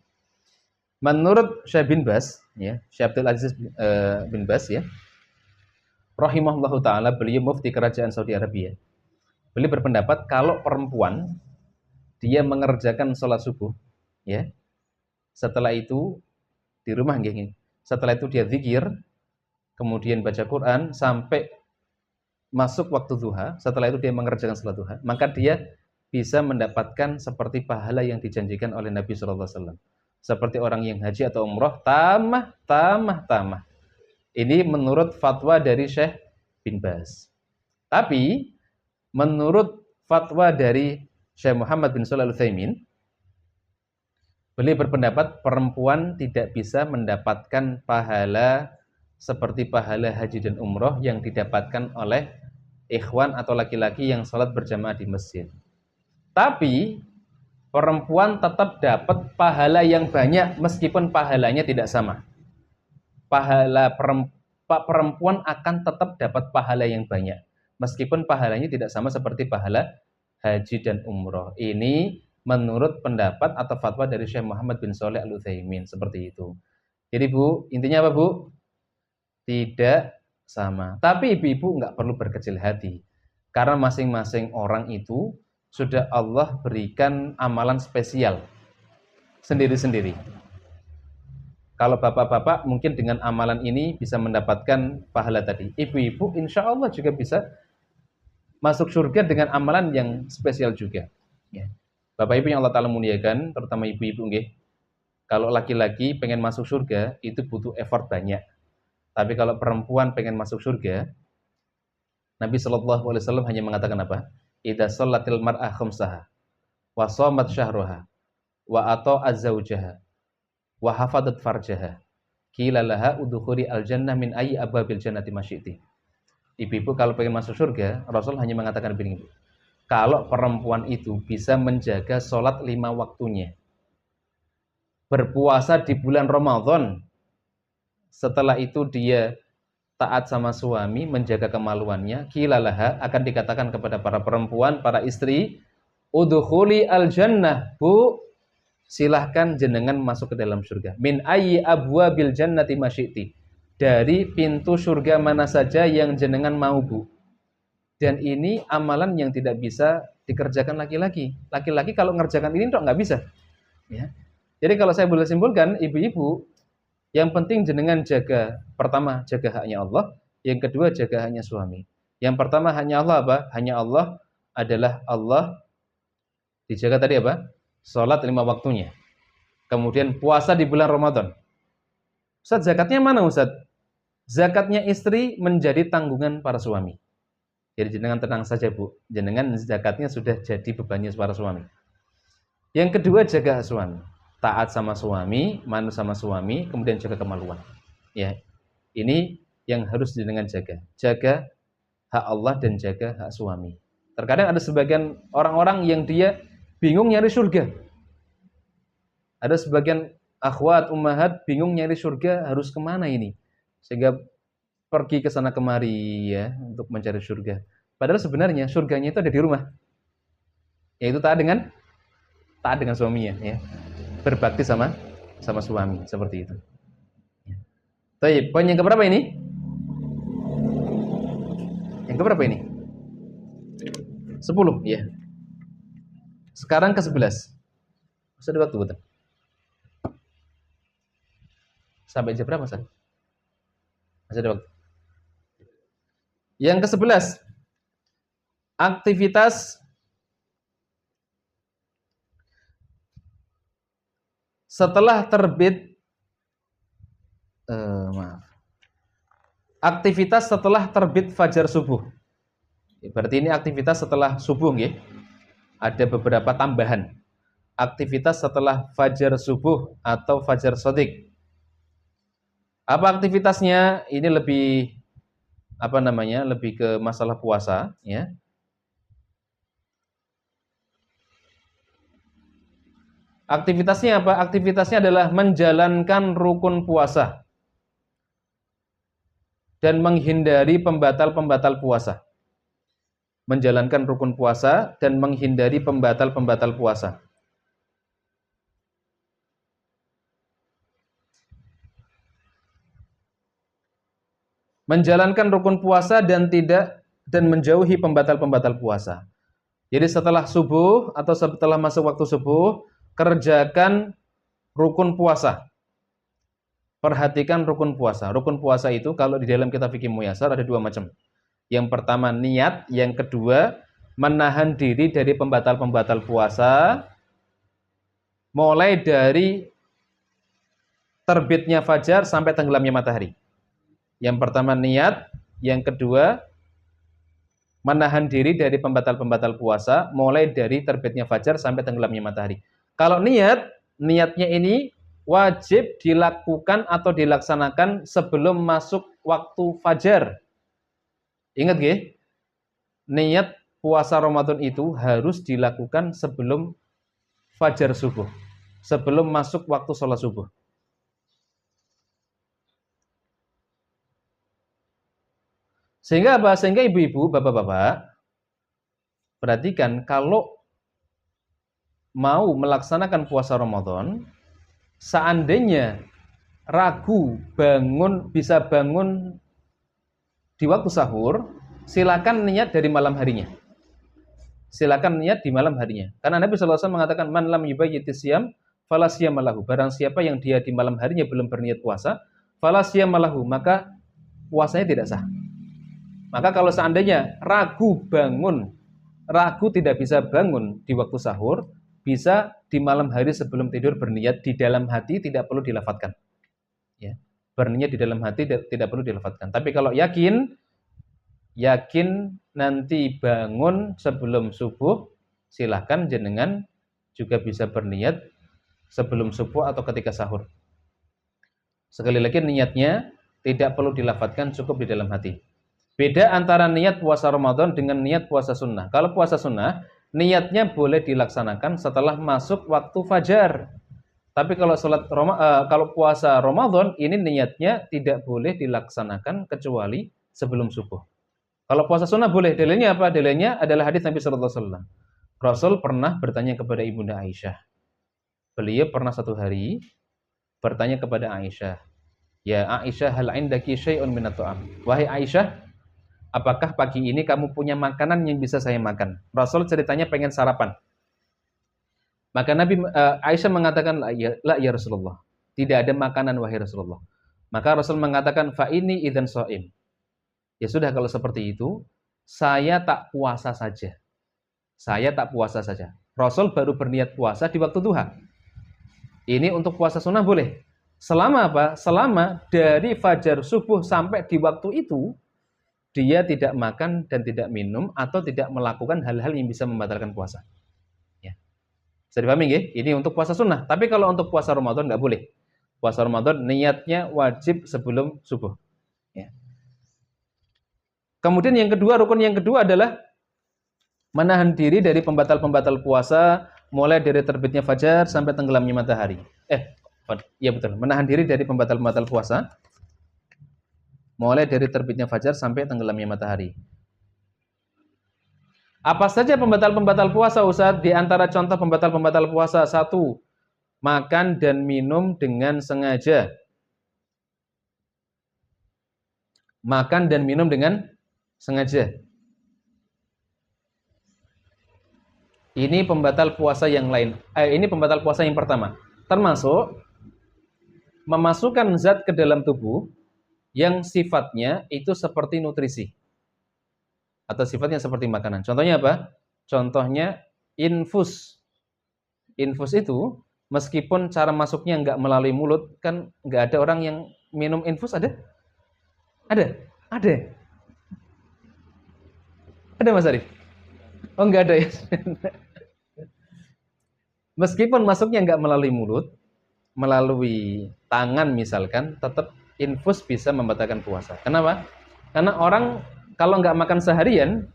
Menurut Syekh bin Baz, ya, Syekh Abdul Aziz bin Baz ya, rahimahullahu taala, beliau mufti kerajaan Saudi Arabia. Beliau berpendapat kalau perempuan dia mengerjakan sholat subuh, ya, setelah itu di rumah gini, setelah itu dia zikir, kemudian baca Quran sampai masuk waktu duha, setelah itu dia mengerjakan sholat duha, maka dia bisa mendapatkan seperti pahala yang dijanjikan oleh Nabi SAW. Seperti orang yang haji atau umroh, tamah. Ini menurut fatwa dari Syekh bin Baz. Tapi menurut fatwa dari Syekh Muhammad bin Shalih Al-Utsaimin, beliau berpendapat perempuan tidak bisa mendapatkan pahala seperti pahala haji dan umroh yang didapatkan oleh ikhwan atau laki-laki yang sholat berjamaah di masjid. Tapi perempuan tetap dapat pahala yang banyak meskipun pahalanya tidak sama. Perempuan akan tetap dapat pahala yang banyak meskipun pahalanya tidak sama seperti pahala haji dan umroh. Ini menurut pendapat atau fatwa dari Syekh Muhammad bin Shalih Al-Utsaimin, seperti itu. Jadi Bu, intinya apa Bu? Tidak sama. Tapi ibu-ibu nggak perlu berkecil hati, karena masing-masing orang itu sudah Allah berikan amalan spesial sendiri-sendiri. Kalau bapak-bapak mungkin dengan amalan ini bisa mendapatkan pahala tadi. Ibu-ibu insya Allah juga bisa masuk surga dengan amalan yang spesial juga. Ya. Bapak ibu yang Allah Ta'ala muliakan, terutama ibu-ibu nggih. Kalau laki-laki pengen masuk surga itu butuh effort banyak. Tapi kalau perempuan pengen masuk surga, Nabi SAW hanya mengatakan apa? Idza shallatil mar'ah khamsaha wa shamat syahraha wa ata'az zaujaha wa hafadat farjaha qila laha udkhuli al-jannah min ayyi abwabil jannati masyi'ti. Ibu-ibu kalau pengen masuk surga, Rasul hanya mengatakan begini, kalau perempuan itu bisa menjaga sholat 5 waktunya, berpuasa di bulan Ramadan, setelah itu dia taat sama suami, menjaga kemaluannya, qila laha, akan dikatakan kepada para perempuan, para istri, udkhuli al-jannah, Bu, silahkan jenengan masuk ke dalam surga. Min ayyi abwabil jannati masyi'ti, dari pintu surga mana saja yang jenengan mau, Bu. Dan ini amalan yang tidak bisa dikerjakan laki-laki. Laki-laki kalau ngerjakan ini nggak bisa. Ya. Jadi kalau saya boleh simpulkan, ibu-ibu, yang penting jenengan jaga, pertama jaga haknya Allah, yang kedua jaga haknya suami. Yang pertama haknya Allah apa? Haknya Allah adalah Allah dijaga tadi apa? Sholat 5 waktunya. Kemudian puasa di bulan Ramadan. Ustaz, zakatnya mana Ustaz? Zakatnya istri menjadi tanggungan para suami. Jadi jenengan tenang saja Bu, jenengan zakatnya sudah jadi bebannya para suami. Yang kedua jaga hak suami, taat sama suami, manut sama suami, kemudian jaga kemaluan. Ya, ini yang harus jenengan jaga. Jaga hak Allah dan jaga hak suami. Terkadang ada sebagian orang-orang yang dia bingung nyari surga. Ada sebagian akhwat, ummahat bingung nyari surga harus kemana ini, sehingga pergi ke sana kemari ya untuk mencari surga. Padahal sebenarnya surganya itu ada di rumah, yaitu taat dengan suaminya, ya, berbakti sama suami, seperti itu. Baik, poin yang keberapa ini? Yang keberapa ini? 10, ya. Sekarang ke-11. Masih ada waktu betul? Sampai jam berapa, Ustaz? Masih ada waktu. Yang ke-11, aktivitas setelah terbit aktivitas setelah terbit fajar subuh. Berarti ini aktivitas setelah subuh, nggih. Ada beberapa tambahan. aktivitas setelah fajar subuh atau fajar shadiq. Apa aktivitasnya? Ini lebih lebih ke masalah puasa, ya. Aktivitasnya apa? Aktivitasnya adalah menjalankan rukun puasa dan menghindari pembatal-pembatal puasa. Menjalankan rukun puasa dan menghindari pembatal-pembatal puasa. Menjalankan rukun puasa dan menjauhi pembatal-pembatal puasa. Jadi setelah subuh atau setelah masuk waktu subuh, kerjakan rukun puasa. Perhatikan rukun puasa. Rukun puasa itu kalau di dalam kitab fikih Muyasar ada dua macam. Yang pertama niat, yang kedua menahan diri dari pembatal-pembatal puasa mulai dari terbitnya fajar sampai tenggelamnya matahari. Yang pertama niat, yang kedua menahan diri dari pembatal-pembatal puasa mulai dari terbitnya fajar sampai tenggelamnya matahari. Kalau niatnya ini wajib dilakukan atau dilaksanakan sebelum masuk waktu fajar. Ingat nggih? Niat puasa Ramadan itu harus dilakukan sebelum fajar subuh, sebelum masuk waktu sholat subuh. Sehingga apa? Sehingga ibu-ibu, bapak-bapak, perhatikan kalau mau melaksanakan puasa Ramadan, seandainya ragu bisa bangun di waktu sahur, silakan niat dari malam harinya. Silakan niat di malam harinya. Karena Nabi SAW mengatakan man lam yubayyiti siyam fala siyama lahu. Barang siapa yang dia di malam harinya belum berniat puasa, fala siyama lahu, maka puasanya tidak sah. Maka kalau seandainya ragu tidak bisa bangun di waktu sahur, bisa di malam hari sebelum tidur berniat di dalam hati, tidak perlu dilafatkan. Ya, berniat di dalam hati tidak perlu dilafatkan. Tapi kalau yakin nanti bangun sebelum subuh, silahkan jenengan juga bisa berniat sebelum subuh atau ketika sahur. Sekali lagi niatnya tidak perlu dilafatkan, cukup di dalam hati. Beda antara niat puasa Ramadan dengan niat puasa sunnah. Kalau puasa sunnah, niatnya boleh dilaksanakan setelah masuk waktu fajar. Tapi kalau kalau puasa Ramadan, ini niatnya tidak boleh dilaksanakan kecuali sebelum subuh. Kalau puasa sunnah boleh. Dalilnya apa? Dalilnya adalah hadis Nabi SAW. Rasul pernah bertanya kepada Ibunda Aisyah. Beliau pernah satu hari bertanya kepada Aisyah, "Ya Aisyah, hal indaki syai'un minat ta'am?" Wahai Aisyah, apakah pagi ini kamu punya makanan yang bisa saya makan? Rasul ceritanya pengen sarapan. Maka Aisyah mengatakan, la ya Rasulullah. Tidak ada makanan wahai Rasulullah. Maka Rasul mengatakan, fa ini idzan shaim. Ya sudah kalau seperti itu, saya tak puasa saja. Saya tak puasa saja. Rasul baru berniat puasa di waktu duha. Ini untuk puasa sunnah boleh. Selama apa? Selama dari fajar subuh sampai di waktu itu, dia tidak makan dan tidak minum atau tidak melakukan hal-hal yang bisa membatalkan puasa. Ya. Bisa dipahami nggih? Ini untuk puasa sunnah. Tapi kalau untuk puasa Ramadan nggak boleh. Puasa Ramadan niatnya wajib sebelum subuh. Ya. Kemudian rukun yang kedua adalah menahan diri dari pembatal-pembatal puasa mulai dari terbitnya fajar sampai tenggelamnya matahari. Ya betul, menahan diri dari pembatal-pembatal puasa mulai dari terbitnya fajar sampai tenggelamnya matahari. Apa saja pembatal-pembatal puasa, Ustaz? Di antara contoh pembatal-pembatal puasa, 1, makan dan minum dengan sengaja. Makan dan minum dengan sengaja. Ini pembatal puasa yang lain. Ini pembatal puasa yang pertama. Termasuk memasukkan zat ke dalam tubuh yang sifatnya itu seperti nutrisi atau sifatnya seperti makanan. Contohnya apa? Contohnya infus. Infus itu meskipun cara masuknya nggak melalui mulut, kan nggak ada orang yang minum infus, ada? Ada? Ada? Ada Mas Arif? Oh nggak ada ya? Meskipun masuknya nggak melalui mulut, melalui tangan misalkan, tetap infus bisa membatalkan puasa. Kenapa? Karena orang kalau nggak makan seharian,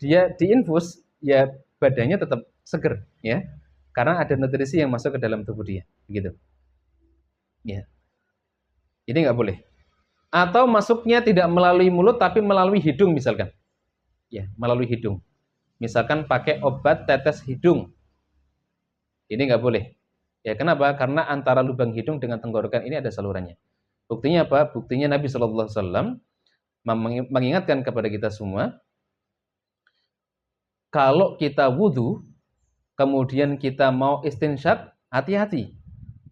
dia diinfus, ya badannya tetap seger, ya. Karena ada nutrisi yang masuk ke dalam tubuh dia, begitu. Ya, ini nggak boleh. Atau masuknya tidak melalui mulut, tapi melalui hidung misalkan. Ya, melalui hidung. Misalkan pakai obat tetes hidung, ini nggak boleh. Ya, kenapa? Karena antara lubang hidung dengan tenggorokan ini ada salurannya. Buktinya apa? Buktinya Nabi Shallallahu Alaihi Wasallam mengingatkan kepada kita semua, kalau kita wudhu, kemudian kita mau istinsyak, hati-hati.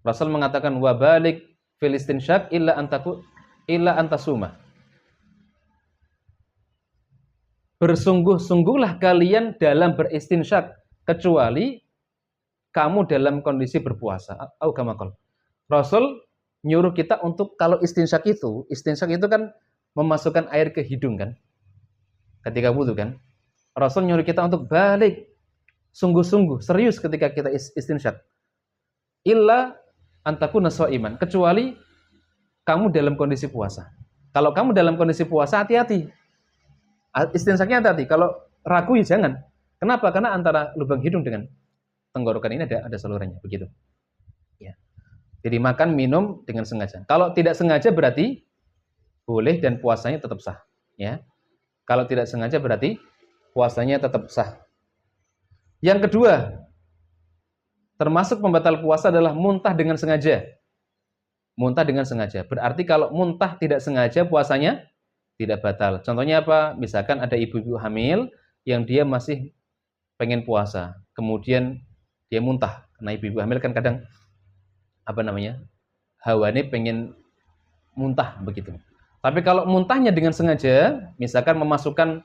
Rasul mengatakan, wabalik fil istinsyak illa antasuma. Bersungguh-sungguhlah kalian dalam beristinsyak, kecuali kamu dalam kondisi berpuasa. Rasul nyuruh kita untuk kalau istinsyak itu kan memasukkan air ke hidung kan, ketika wudhu kan. Rasul nyuruh kita untuk balik, sungguh-sungguh, serius ketika kita istinsyak. Illa antakuna shaiman, kecuali kamu dalam kondisi puasa. Kalau kamu dalam kondisi puasa, hati-hati. Istinsyaknya hati-hati. Kalau ragu ya jangan. Kenapa? Karena antara lubang hidung dengan tenggorokan ini ada salurannya, begitu. Ya. Jadi makan, minum dengan sengaja. Kalau tidak sengaja berarti boleh dan puasanya tetap sah. Ya. Kalau tidak sengaja berarti puasanya tetap sah. Yang kedua, termasuk pembatal puasa adalah muntah dengan sengaja. Muntah dengan sengaja. Berarti kalau muntah tidak sengaja, puasanya tidak batal. Contohnya apa? Misalkan ada ibu-ibu hamil yang dia masih pengen puasa, kemudian dia muntah. Karena ibu-ibu hamil kan kadang hawane pengen muntah begitu. Tapi kalau muntahnya dengan sengaja, misalkan memasukkan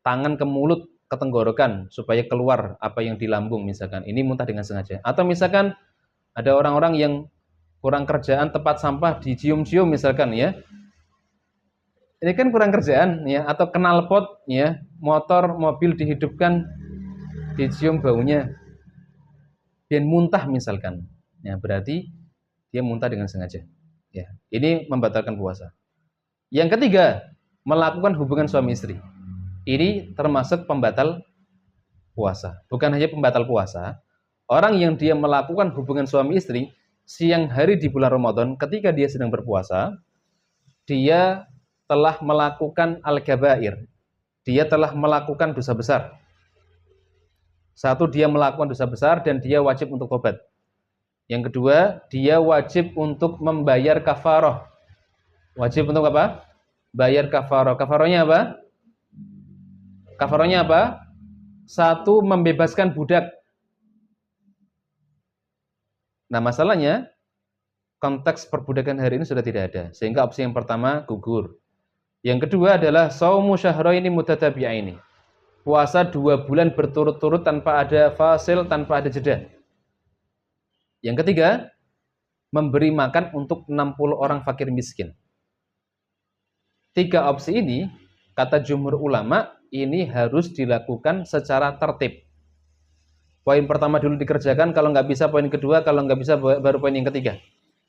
tangan ke mulut, ke tenggorokan supaya keluar apa yang di lambung misalkan, ini muntah dengan sengaja. Atau misalkan ada orang-orang yang kurang kerjaan tempat sampah dicium-cium misalkan ya, ini kan kurang kerjaan ya. Atau knalpot ya, motor mobil dihidupkan, dicium baunya dan muntah misalkan, ya berarti dia muntah dengan sengaja ya. Ini membatalkan puasa. Yang ketiga, melakukan hubungan suami istri. Ini termasuk pembatal puasa. Bukan hanya pembatal puasa, orang yang dia melakukan hubungan suami istri siang hari di bulan Ramadan ketika dia sedang berpuasa, dia telah melakukan al-kabair. Dia telah melakukan dosa besar. Satu, dia melakukan dosa besar dan dia wajib untuk tobat. Yang kedua, dia wajib untuk membayar kafarah. Wajib untuk apa? Bayar kafarah. Kafarahnya apa? Kafarahnya apa? Satu, membebaskan budak. Nah, masalahnya konteks perbudakan hari ini sudah tidak ada, sehingga opsi yang pertama gugur. Yang kedua adalah shaumu syahraini mutatabi'aini. Puasa 2 bulan berturut-turut tanpa ada fasil, tanpa ada jeda. Yang ketiga, memberi makan untuk 60 orang fakir miskin. 3 opsi ini, kata jumhur ulama, ini harus dilakukan secara tertib. Poin pertama dulu dikerjakan, kalau nggak bisa poin kedua, kalau nggak bisa baru poin yang ketiga.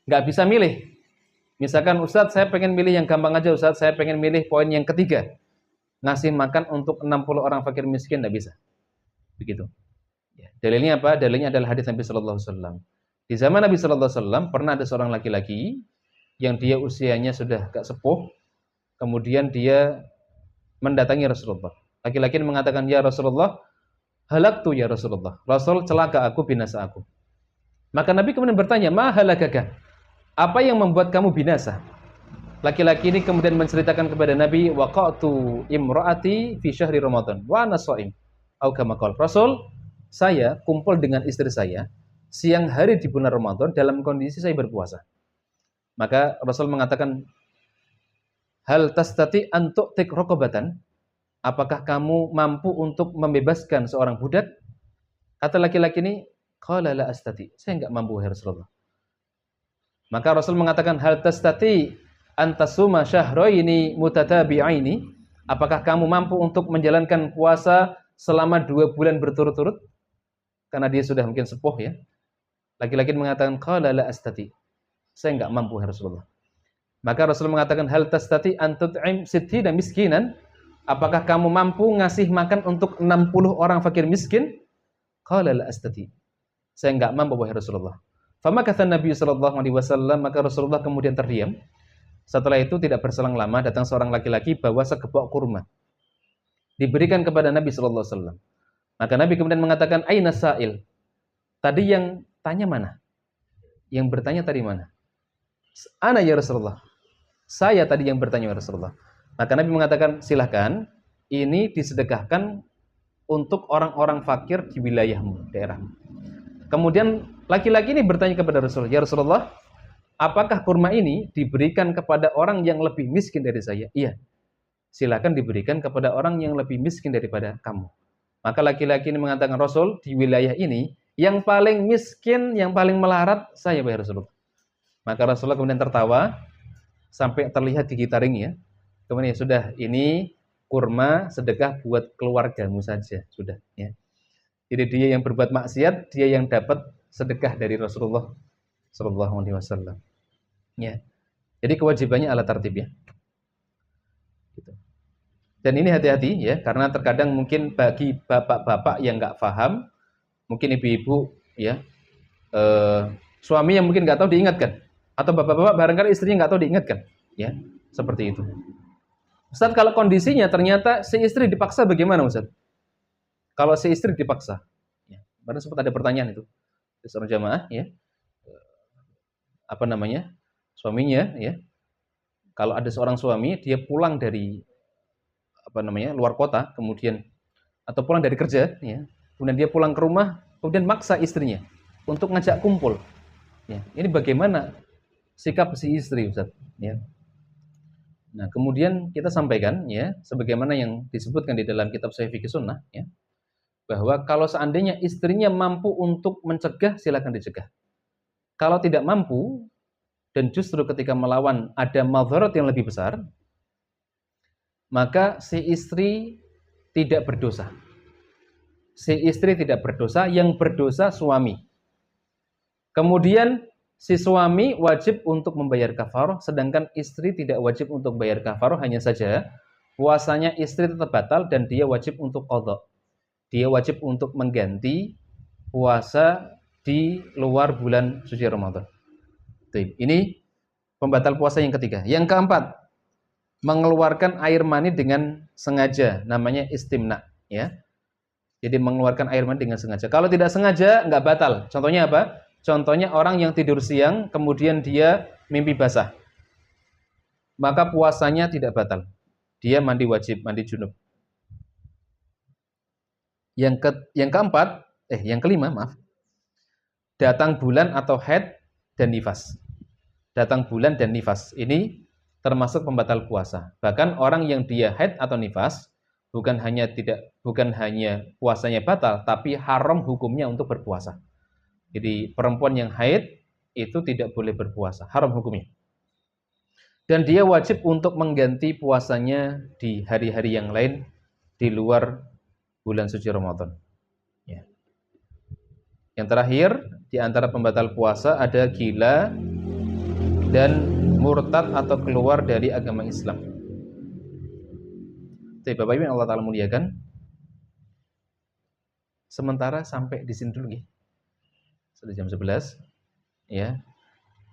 Nggak bisa milih. Misalkan, Ustadz saya pengen milih yang gampang aja, Ustadz saya pengen milih poin yang ketiga. Ngasih makan untuk 60 orang fakir miskin, nggak bisa. Begitu. Ya. Dalilnya apa? Dalilnya adalah hadis Nabi Sallallahu Alaihi Wasallam. Di zaman Nabi Sallallahu Alaihi Wasallam pernah ada seorang laki-laki yang dia usianya sudah agak sepuh, kemudian dia mendatangi Rasulullah. Laki-laki ini mengatakan, ya Rasulullah, halaktu ya Rasulullah. Rasul, celaka aku, binasa aku. Maka Nabi kemudian bertanya, ma halakaka? Apa yang membuat kamu binasa? Laki-laki ini kemudian menceritakan kepada Nabi, waqa'tu imra'ati fi syahri Ramadan wa ana shaim. Au kama qala. Rasul, saya kumpul dengan istri saya siang hari di bulan Ramadan dalam kondisi saya berpuasa. Maka Rasul mengatakan, hal tastati an tu'tik raqabatan? Apakah kamu mampu untuk membebaskan seorang budak? Kata laki-laki ini, qala la astati. Saya enggak mampu, ya Rasulullah. Maka Rasul mengatakan, hal tastati an tasuma syahraini mutatabi'aini? Apakah kamu mampu untuk menjalankan puasa selama 2 bulan berturut-turut? karena dia sudah mungkin sepuh ya. Laki-laki mengatakan qala la astati. Saya enggak mampu ya Rasulullah. Maka Rasulullah mengatakan hal tastati an tut'im sittina miskinan? Apakah kamu mampu ngasih makan untuk 60 orang fakir miskin? Qala la astati. Saya enggak mampu wahai Rasulullah. Famakatha Nabi sallallahu alaihi wasallam, maka Rasulullah kemudian terdiam. Setelah itu tidak berselang lama datang seorang laki-laki bawa sekepok kurma. Diberikan kepada Nabi sallallahu alaihi wasallam. Maka Nabi kemudian mengatakan aina sa'il? Tadi yang tanya mana? Yang bertanya tadi mana? Ana ya Rasulullah. Saya tadi yang bertanya ya Rasulullah. Maka Nabi mengatakan, silahkan, ini disedekahkan untuk orang-orang fakir di wilayahmu, daerahmu. Kemudian laki-laki ini bertanya kepada Rasulullah, ya Rasulullah, apakah kurma ini diberikan kepada orang yang lebih miskin dari saya? Iya, silahkan diberikan kepada orang yang lebih miskin daripada kamu. Maka laki-laki ini mengatakan, Rasul, di wilayah ini, yang paling miskin, yang paling melarat, saya ya Rasulullah. Maka Rasulullah kemudian tertawa, sampai terlihat gigi taringnya. Kemudian sudah, ini kurma sedekah buat keluargamu saja, sudah ya. Jadi dia yang berbuat maksiat, dia yang dapat sedekah dari Rasulullah sallallahu alaihi wasallam. Ya. Jadi kewajibannya ala tertib ya. Gitu. Dan ini hati-hati ya, karena terkadang mungkin bagi bapak-bapak yang nggak paham, mungkin ibu-ibu ya, suami yang mungkin nggak tahu diingatkan, atau bapak-bapak barangkali istrinya nggak tahu diingatkan, ya seperti itu. Ustaz, kalau kondisinya ternyata si istri dipaksa bagaimana Ustaz? Kalau si istri dipaksa, ya, karena sempat ada pertanyaan itu di seorang jamaah, ya, apa namanya, suaminya, ya, kalau ada seorang suami dia pulang dari apa namanya luar kota, kemudian atau pulang dari kerja, ya, kemudian dia pulang ke rumah, kemudian maksa istrinya untuk ngajak kumpul, ya, ini bagaimana sikap si istri Ustaz? Ya. Nah, kemudian kita sampaikan ya, sebagaimana yang disebutkan di dalam kitab Sahih Fikih Sunnah ya, bahwa kalau seandainya istrinya mampu untuk mencegah, silakan dicegah. Kalau tidak mampu dan justru ketika melawan ada madharat yang lebih besar, maka si istri tidak berdosa. Si istri tidak berdosa, yang berdosa suami. Kemudian si suami wajib untuk membayar kafarah, sedangkan istri tidak wajib untuk membayar kafarah, hanya saja puasanya istri tetap batal dan dia wajib untuk qadha. Dia wajib untuk mengganti puasa di luar bulan suci Ramadan. Ini pembatal puasa yang ketiga. Yang keempat, mengeluarkan air mani dengan sengaja, namanya istimna, ya. Jadi mengeluarkan air mani dengan sengaja. Kalau tidak sengaja nggak batal. Contohnya apa? Contohnya orang yang tidur siang, kemudian dia mimpi basah. Maka puasanya tidak batal. Dia mandi wajib, mandi junub. Yang kelima, maaf. Datang bulan atau haid dan nifas. Datang bulan dan nifas. Ini termasuk pembatal puasa. Bahkan orang yang dia haid atau nifas, bukan hanya puasanya batal, tapi haram hukumnya untuk berpuasa. Jadi perempuan yang haid itu tidak boleh berpuasa, haram hukumnya. Dan dia wajib untuk mengganti puasanya di hari-hari yang lain di luar bulan suci Ramadan. Ya. Yang terakhir, di antara pembatal puasa ada gila dan murtad atau keluar dari agama Islam. Jadi Bapak Ibu yang Allah Ta'ala muliakan, sementara sampai di sini dulu ya. Sudah jam 11 ya.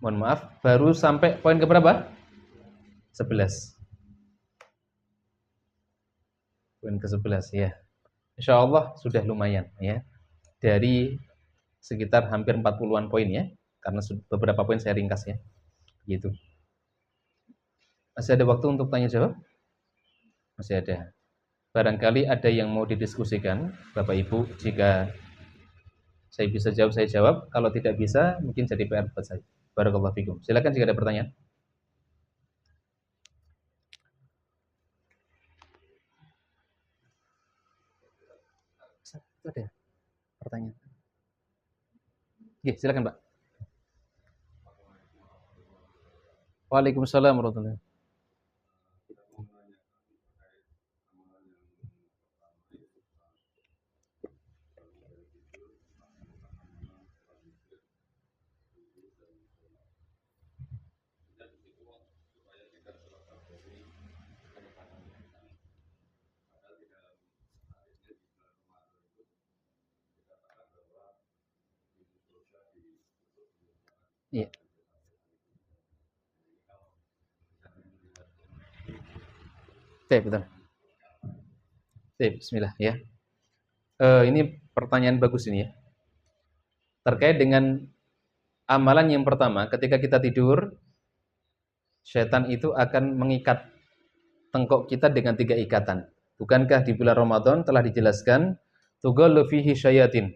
Mohon maaf, baru sampai poin ke berapa? 11. Poin ke-11 ya. Insyaallah sudah lumayan ya. Dari sekitar hampir 40-an poin ya. Karena beberapa poin saya ringkas ya. Gitu. Masih ada waktu untuk tanya jawab? Masih ada. Barangkali ada yang mau didiskusikan, Bapak Ibu, jika saya bisa jawab, saya jawab. Kalau tidak bisa, mungkin jadi PR buat saya. Barakallahu fikum. Silakan jika ada pertanyaan. Ada pertanyaan. Oke, silakan, Pak. Waalaikumsalam warahmatullahi wabarakatuh. Iya. Oke, betul. Oke, bismillah ya. Ini pertanyaan bagus ini ya. Terkait dengan amalan yang pertama, ketika kita tidur, setan itu akan mengikat tengkok kita dengan 3 ikatan. Bukankah di bulan Ramadan telah dijelaskan tughallu fihi syayatin.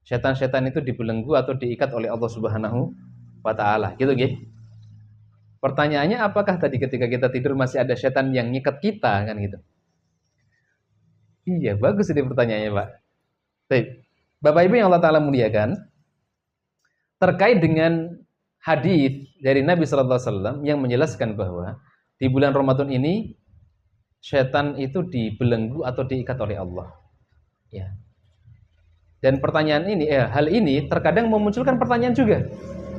Setan-setan itu dibelenggu atau diikat oleh Allah Subhanahu wa taala. Gitu nggih. Pertanyaannya apakah tadi ketika kita tidur masih ada setan yang ngikat kita kan gitu. Iya, bagus ini pertanyaannya, Pak. Baik. Bapak Ibu yang Allah taala muliakan, terkait dengan hadis dari Nabi sallallahu alaihi wasallam yang menjelaskan bahwa di bulan Ramadan ini setan itu dibelenggu atau diikat oleh Allah. Ya. Dan pertanyaan ini, hal ini terkadang memunculkan pertanyaan juga.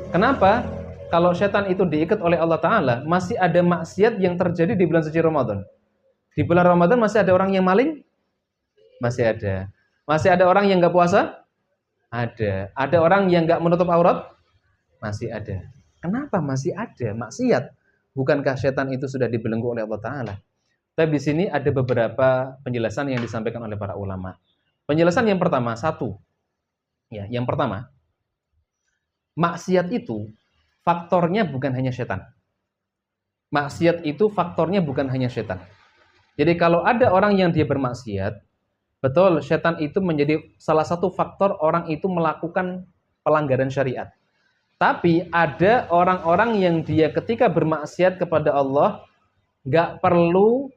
Kenapa? Kalau setan itu diikat oleh Allah Ta'ala, masih ada maksiat yang terjadi di bulan suci Ramadan. Di bulan Ramadan masih ada orang yang maling? Masih ada. Masih ada orang yang nggak puasa? Ada. Ada orang yang nggak menutup aurat? Masih ada. Kenapa masih ada maksiat? Bukankah setan itu sudah dibelenggu oleh Allah Ta'ala? Tapi di sini ada beberapa penjelasan yang disampaikan oleh para ulama. Penjelasan yang pertama, satu. Ya, yang pertama, maksiat itu faktornya bukan hanya setan. Maksiat itu faktornya bukan hanya setan. Jadi kalau ada orang yang dia bermaksiat, betul, setan itu menjadi salah satu faktor orang itu melakukan pelanggaran syariat. Tapi ada orang-orang yang dia ketika bermaksiat kepada Allah, nggak perlu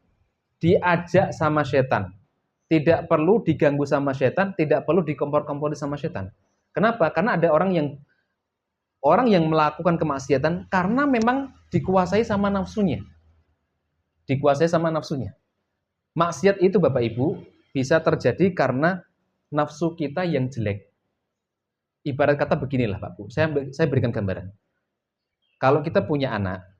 diajak sama setan. Tidak perlu diganggu sama setan, tidak perlu dikompor-kompori sama setan. Kenapa? Karena ada orang yang melakukan kemaksiatan karena memang dikuasai sama nafsunya. Dikuasai sama nafsunya. Maksiat itu Bapak Ibu bisa terjadi karena nafsu kita yang jelek. Ibarat kata beginilah Pak Bu, saya berikan gambaran. Kalau kita punya anak,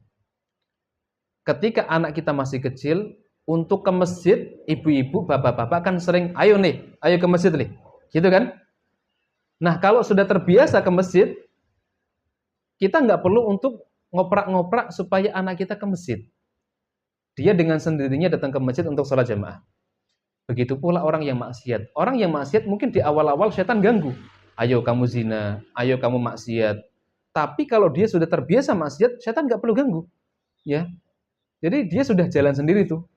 ketika anak kita masih kecil, untuk ke masjid, ibu-ibu, bapak-bapak kan sering, ayo ke masjid nih, gitu kan? Nah, kalau sudah terbiasa ke masjid, kita nggak perlu untuk ngoprak-ngoprak supaya anak kita ke masjid. Dia dengan sendirinya datang ke masjid untuk sholat jamaah. Begitu pula orang yang maksiat. Orang yang maksiat mungkin di awal-awal setan ganggu. Ayo kamu zina, ayo kamu maksiat. Tapi kalau dia sudah terbiasa maksiat, setan nggak perlu ganggu. Ya, jadi dia sudah jalan sendiri tuh.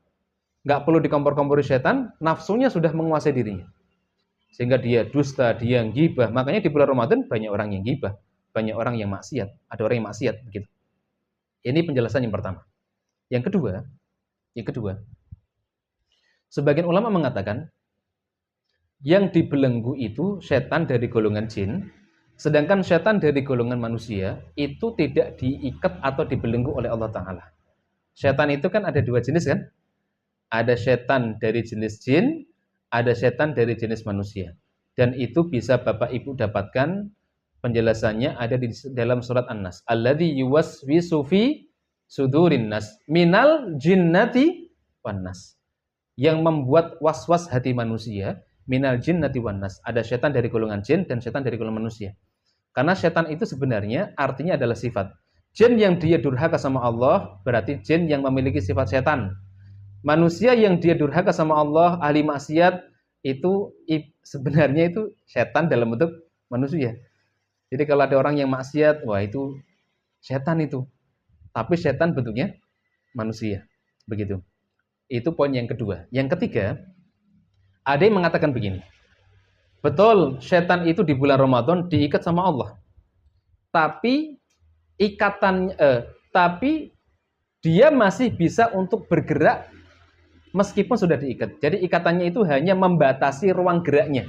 Nggak perlu dikompor-kompori setan, nafsunya sudah menguasai dirinya. Sehingga dia dusta, dia gibah. Makanya di bulan Ramadan banyak orang yang gibah, banyak orang yang maksiat, ada orang yang maksiat begitu. Ini penjelasan yang pertama. Yang kedua, sebagian ulama mengatakan yang dibelenggu itu setan dari golongan jin, sedangkan setan dari golongan manusia itu tidak diikat atau dibelenggu oleh Allah Ta'ala. Setan itu kan ada 2 jenis kan? Ada setan dari jenis jin, ada setan dari jenis manusia. Dan itu bisa Bapak Ibu dapatkan penjelasannya ada di dalam surat An-Nas. Alladzi yuwaswisu fi sudurin nas minal jinnati wan nas. Yang membuat was-was hati manusia, minal jinnati wan nas. Ada setan dari golongan jin dan setan dari golongan manusia. Karena setan itu sebenarnya artinya adalah sifat. Jin yang dia durhaka sama Allah berarti jin yang memiliki sifat setan. Manusia yang dia durhaka sama Allah, ahli maksiat, itu sebenarnya itu setan dalam bentuk manusia. Jadi kalau ada orang yang maksiat, wah itu setan itu. Tapi setan bentuknya manusia. Begitu. Itu poin yang kedua. Yang ketiga, ada yang mengatakan begini. Betul, setan itu di bulan Ramadan diikat sama Allah. Tapi tapi dia masih bisa untuk bergerak meskipun sudah diikat. Jadi ikatannya itu hanya membatasi ruang geraknya.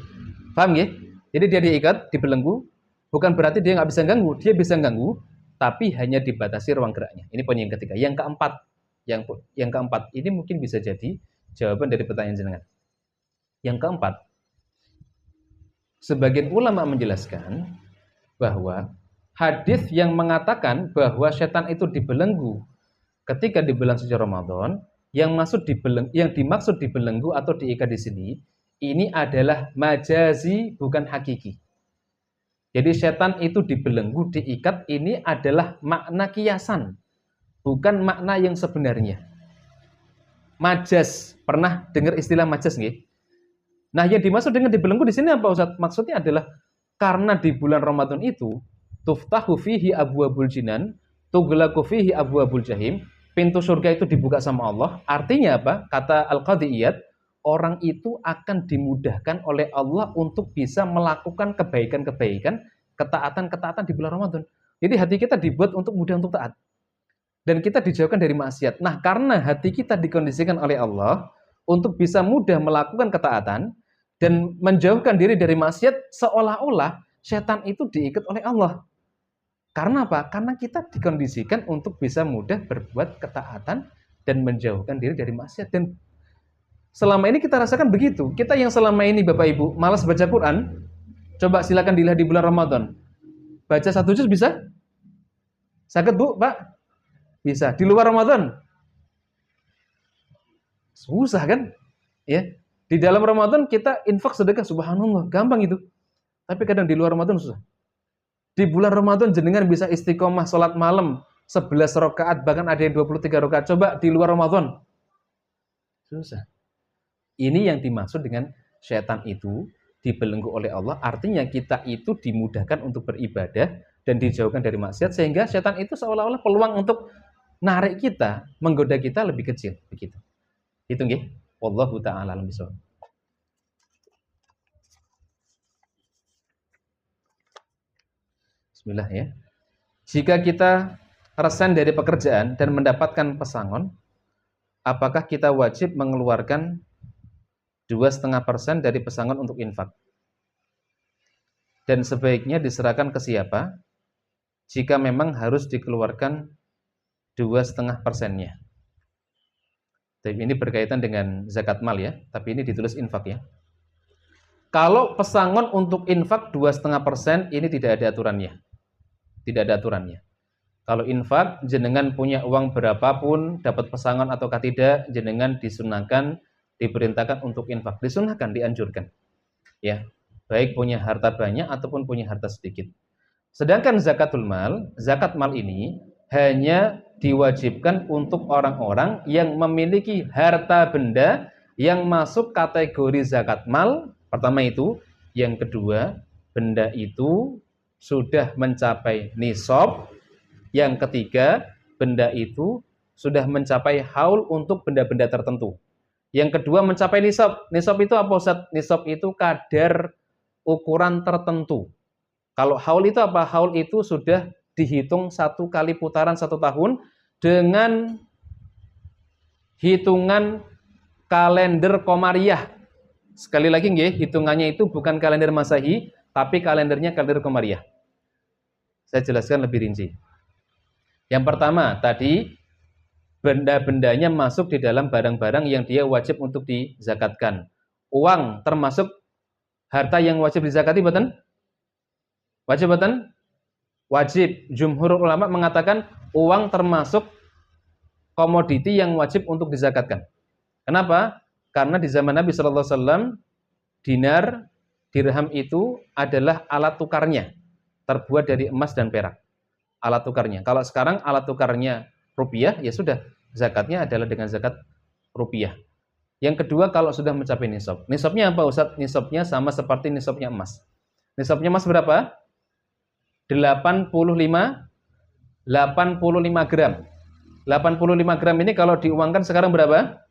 Paham ya? Jadi dia diikat, dibelenggu, bukan berarti dia nggak bisa ganggu. Dia bisa ganggu, tapi hanya dibatasi ruang geraknya. Ini poin yang ketiga. Yang keempat, ini mungkin bisa jadi jawaban dari pertanyaan jenengan. Yang keempat, sebagian ulama menjelaskan bahwa hadis yang mengatakan bahwa setan itu dibelenggu ketika di bulan suci Ramadan, yang dimaksud dibelenggu atau diikat di sini, ini adalah majazi bukan hakiki. Jadi setan itu dibelenggu, diikat, ini adalah makna kiasan, bukan makna yang sebenarnya. Majas, pernah dengar istilah majas nggih? Nah, yang dimaksud dengan dibelenggu di sini apa Ustaz? Maksudnya adalah karena di bulan Ramadan itu tuftahu fihi abwabul jinan, tughlaqu fihi abwabul jahim, pintu surga itu dibuka sama Allah. Artinya apa? Kata Al-Qadhi Iyad, orang itu akan dimudahkan oleh Allah untuk bisa melakukan kebaikan-kebaikan, ketaatan-ketaatan di bulan Ramadan. Jadi hati kita dibuat untuk mudah untuk taat. Dan kita dijauhkan dari maksiat. Nah, karena hati kita dikondisikan oleh Allah untuk bisa mudah melakukan ketaatan dan menjauhkan diri dari maksiat, seolah-olah setan itu diikat oleh Allah. Karena apa? Karena kita dikondisikan untuk bisa mudah berbuat ketaatan dan menjauhkan diri dari maksiat. Dan selama ini kita rasakan begitu. Kita yang selama ini Bapak Ibu malas baca Quran, coba silakan dilihat di bulan Ramadan. Baca satu juz bisa? Sakit Bu, Pak? Bisa. Di luar Ramadan? Susah kan? Ya. Di dalam Ramadan kita infak sedekah, subhanallah, gampang itu. Tapi kadang di luar Ramadan susah. Di bulan Ramadan jenengan bisa istiqomah sholat malam 11 rakaat, bahkan ada yang 23 rakaat. Coba di luar Ramadan. Susah. Ini yang dimaksud dengan setan itu dibelenggu oleh Allah. Artinya kita itu dimudahkan untuk beribadah dan dijauhkan dari maksiat, sehingga setan itu seolah-olah peluang untuk narik kita, menggoda kita lebih kecil, begitu. Itu nggih. Wallahu ta'ala alam bishawab. Bismillah ya. Jika kita resign dari pekerjaan dan mendapatkan pesangon, apakah kita wajib mengeluarkan 2,5% dari pesangon untuk infak? Dan sebaiknya diserahkan ke siapa? Jika memang harus dikeluarkan 2,5%-nya. Tapi ini berkaitan dengan zakat mal ya, tapi ini ditulis infak ya. Kalau pesangon untuk infak 2,5% ini tidak ada aturannya. Tidak ada aturannya. Kalau infak, jenengan punya uang berapapun, dapat pesangon ataukah tidak, jenengan disunahkan, diperintahkan untuk infak. Disunahkan, dianjurkan. Ya, baik punya harta banyak ataupun punya harta sedikit. Sedangkan zakat mal ini hanya diwajibkan untuk orang-orang yang memiliki harta benda yang masuk kategori zakat mal. Pertama itu, yang kedua, benda itu sudah mencapai nisab. Yang ketiga, benda itu sudah mencapai haul untuk benda-benda tertentu. Yang kedua, mencapai nisab. Nisab itu apa Ustaz? Nisab itu kadar ukuran tertentu. Kalau haul itu apa? Haul itu sudah dihitung 1 kali putaran 1 tahun dengan hitungan kalender Komariah. Sekali lagi nggih, hitungannya itu bukan kalender Masehi, tapi kalendernya kalender Komariah. Saya jelaskan lebih rinci. Yang pertama, tadi benda-bendanya masuk di dalam barang-barang yang dia wajib untuk dizakatkan. Uang termasuk harta yang wajib dizakati, betul? Wajib, betul? Wajib. Jumhur ulama mengatakan uang termasuk komoditi yang wajib untuk dizakatkan. Kenapa? Karena di zaman Nabi Shallallahu Alaihi Wasallam dinar, dirham itu adalah alat tukarnya, terbuat dari emas dan perak. Alat tukarnya. Kalau sekarang alat tukarnya rupiah, ya sudah, zakatnya adalah dengan zakat rupiah. Yang kedua, kalau sudah mencapai nisab. Nisabnya apa Ustaz? Nisabnya sama seperti nisabnya emas. Nisabnya emas berapa? 85 gram. 85 gram ini kalau diuangkan sekarang berapa?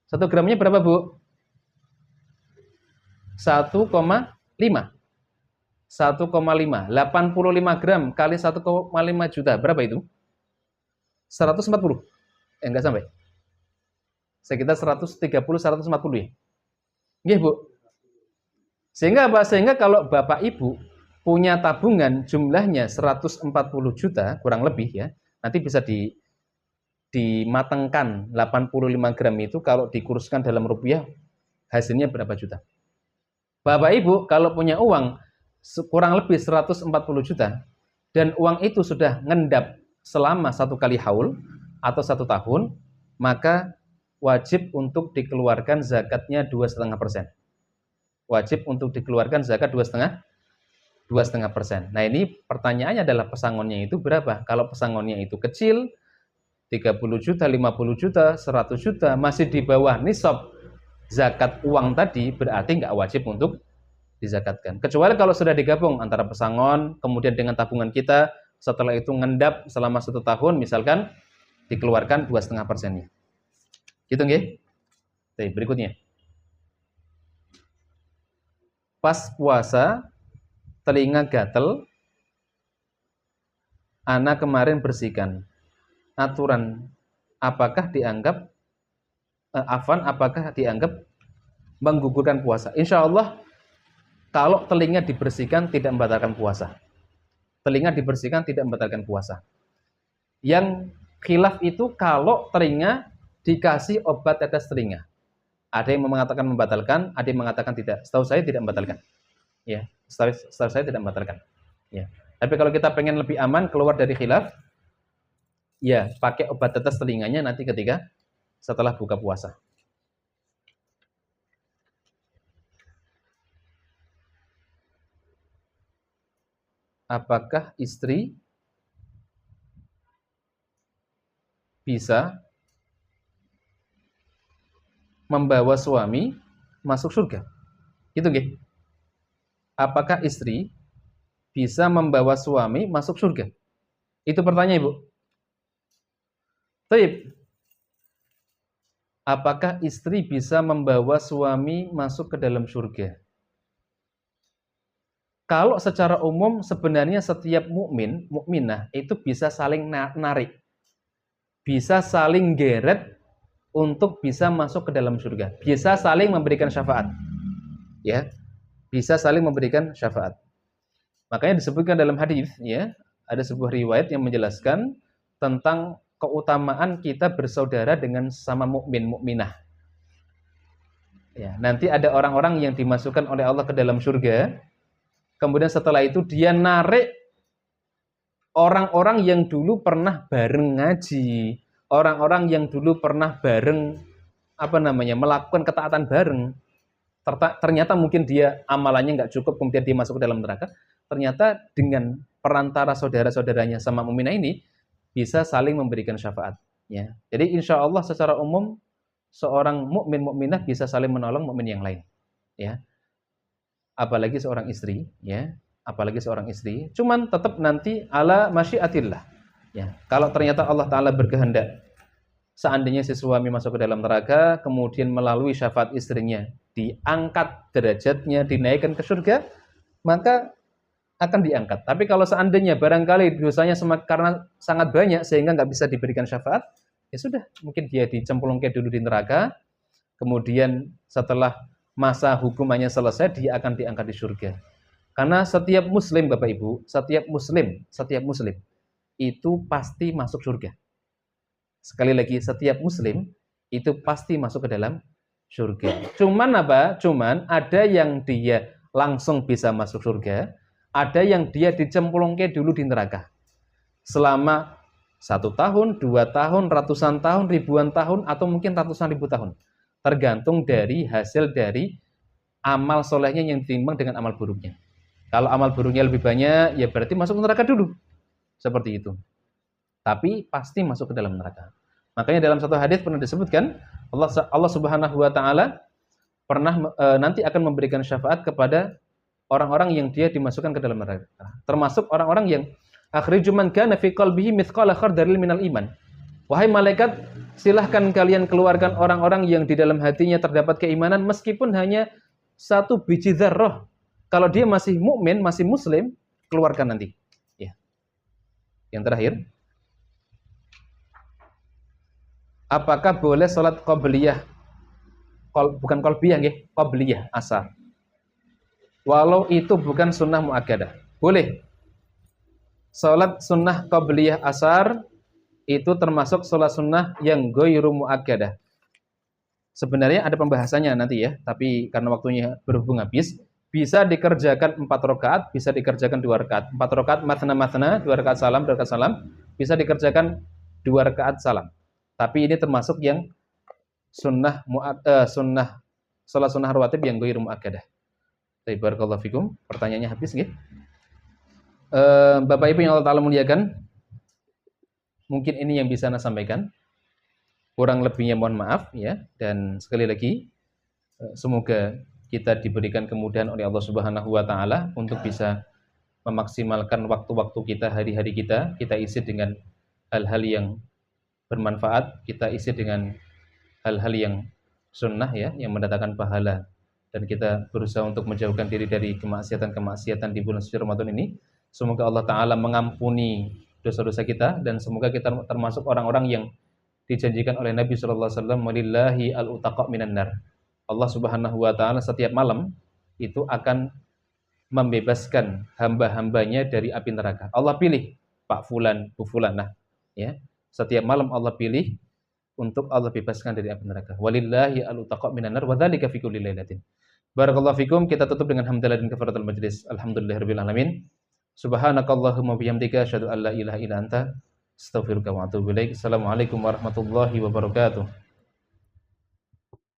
1 gramnya berapa, Bu? 1,5. 1,5. 85 gram kali 1,5 juta. Berapa itu? 140. Enggak sampai. Sekitar 130, 140 ya. Nggih, Bu. Sehingga apa? Sehingga kalau Bapak Ibu punya tabungan jumlahnya 140 juta, kurang lebih ya. Nanti bisa dimatangkan 85 gram itu kalau dikurskan dalam rupiah hasilnya berapa juta. Bapak Ibu kalau punya uang kurang lebih 140 juta dan uang itu sudah ngendap selama 1 kali haul atau 1 tahun, maka wajib untuk dikeluarkan zakatnya 2,5%. Wajib untuk dikeluarkan zakat 2,5%. 2,5%. Nah, ini pertanyaannya adalah pesangonnya itu berapa? Kalau pesangonnya itu kecil, 30 juta, 50 juta, 100 juta, masih di bawah nisab zakat uang tadi, berarti nggak wajib untuk dizakatkan. Kecuali kalau sudah digabung antara pesangon, kemudian dengan tabungan kita, setelah itu ngendap selama 1 tahun, misalkan dikeluarkan 2,5%-nya. Gitu nggih? Oke, berikutnya. Pas puasa, telinga gatel, ana kemarin bersihkan. Aturan apakah dianggap apakah dianggap menggugurkan puasa? Insya Allah kalau telinga dibersihkan tidak membatalkan puasa. Telinga dibersihkan tidak membatalkan puasa. Yang khilaf itu kalau telinga dikasih obat tetes telinga. Ada yang mengatakan membatalkan, ada yang mengatakan tidak. Setahu saya tidak membatalkan. Ya, setahu saya tidak membatalkan. Ya. Tapi kalau kita pengen lebih aman keluar dari khilaf, ya pakai obat tetes telinganya nanti ketika setelah buka puasa. Apakah istri bisa membawa suami masuk surga? Itu nggih. Apakah istri bisa membawa suami masuk surga? Itu pertanyaan, Ibu. Baik. Apakah istri bisa membawa suami masuk ke dalam surga? Kalau secara umum sebenarnya setiap mukmin, mukminah itu bisa saling narik. Bisa saling geret untuk bisa masuk ke dalam surga. Bisa saling memberikan syafaat. Ya. Bisa saling memberikan syafaat. Makanya disebutkan dalam hadis, ya, ada sebuah riwayat yang menjelaskan tentang keutamaan kita bersaudara dengan sama mukmin mukminah. Ya, nanti ada orang-orang yang dimasukkan oleh Allah ke dalam surga. Kemudian setelah itu dia narik orang-orang yang dulu pernah bareng ngaji, orang-orang yang dulu pernah bareng melakukan ketaatan bareng. Ternyata mungkin dia amalannya nggak cukup, kemudian dia masuk ke dalam neraka. Ternyata dengan perantara saudara-saudaranya sama mukminah ini bisa saling memberikan syafaat. Ya. Jadi insya Allah secara umum seorang mukmin mukminah bisa saling menolong mukmin yang lain. Ya. Apalagi seorang istri, ya. Apalagi seorang istri. Cuman tetap nanti ala masyiatillah. Ya. Kalau ternyata Allah Taala berkehendak, seandainya si suami masuk ke dalam neraka, kemudian melalui syafaat istrinya diangkat derajatnya, dinaikkan ke surga, maka akan diangkat. Tapi kalau seandainya barangkali dosanya karena sangat banyak sehingga nggak bisa diberikan syafaat, ya sudah, mungkin dia dicemplungkan dulu di neraka, kemudian setelah masa hukumannya selesai, dia akan diangkat di surga. Karena setiap muslim, Bapak Ibu, setiap muslim itu pasti masuk surga. Sekali lagi, setiap muslim itu pasti masuk ke dalam surga. Cuman ada yang dia langsung bisa masuk surga, ada yang dia dicemplungkan dulu di neraka. Selama 1 tahun, 2 tahun, ratusan tahun, ribuan tahun, atau mungkin ratusan ribu tahun. Tergantung dari hasil dari amal solehnya yang ditimbang dengan amal buruknya. Kalau amal buruknya lebih banyak, ya berarti masuk neraka dulu. Seperti itu. Tapi pasti masuk ke dalam neraka. Makanya dalam satu hadis pernah disebutkan, Allah Subhanahu wa taala pernah nanti akan memberikan syafaat kepada orang-orang yang dia dimasukkan ke dalam neraka. Termasuk orang-orang yang akhriju man kana fi qalbihi mithqala khardalin minal iman. Wahai malaikat, silahkan kalian keluarkan orang-orang yang di dalam hatinya terdapat keimanan meskipun hanya 1 biji dzarrah. Kalau dia masih mukmin, masih muslim, keluarkan nanti. Ya. Yang terakhir, apakah boleh sholat qabliyah? Bukan qalbiyah nggih, qabliyah asar. Walau itu bukan sunnah muakkadah. Boleh. Sholat sunnah qabliyah asar itu termasuk sholat sunnah yang ghairu muakkadah. Sebenarnya ada pembahasannya nanti ya, tapi karena waktunya berhubung habis, bisa dikerjakan 4 rakaat, bisa dikerjakan 2 rakaat. 4 rakaat mathna, 2 rakaat salam, 2 rakaat salam, bisa dikerjakan 2 rakaat salam. Tapi ini termasuk yang sholat sunnah rawatib yang ghairu muakkadah. Barakallahu fikum. Pertanyaannya habis nggih? Bapak Ibu yang Allah Ta'ala muliakan, mungkin ini yang bisa Anda sampaikan. Kurang lebihnya mohon maaf ya. Dan sekali lagi, semoga kita diberikan kemudahan oleh Allah Subhanahu wa Ta'ala untuk bisa memaksimalkan waktu-waktu kita, hari-hari kita isi dengan hal-hal yang bermanfaat, kita isi dengan hal-hal yang sunnah ya, yang mendatangkan pahala, dan kita berusaha untuk menjauhkan diri dari kemaksiatan-kemaksiatan di bulan suci Ramadan ini. Semoga Allah Ta'ala mengampuni dosa-dosa kita, dan semoga kita termasuk orang-orang yang dijanjikan oleh Nabi SAW, walillahi al-utaqa minan nar. Allah Subhanahu wa Ta'ala setiap malam itu akan membebaskan hamba-hambanya dari api neraka. Allah pilih Pak Fulan, Bu Fulanah, ya. Setiap malam Allah pilih untuk Allah bebaskan dari api neraka. Walillahi al-utaqa minan nar wa dzalika fi kulli lailatin. Barakallahu fikum. Kita tutup dengan hamdalah dan kafaratul majlis. Alhamdulillahirabbil alamin. Subhanakallahumma bihamdika asyhadu an la ilaha illa anta astaghfiruka wa atubu ilaik. Assalamualaikum warahmatullahi wabarakatuh.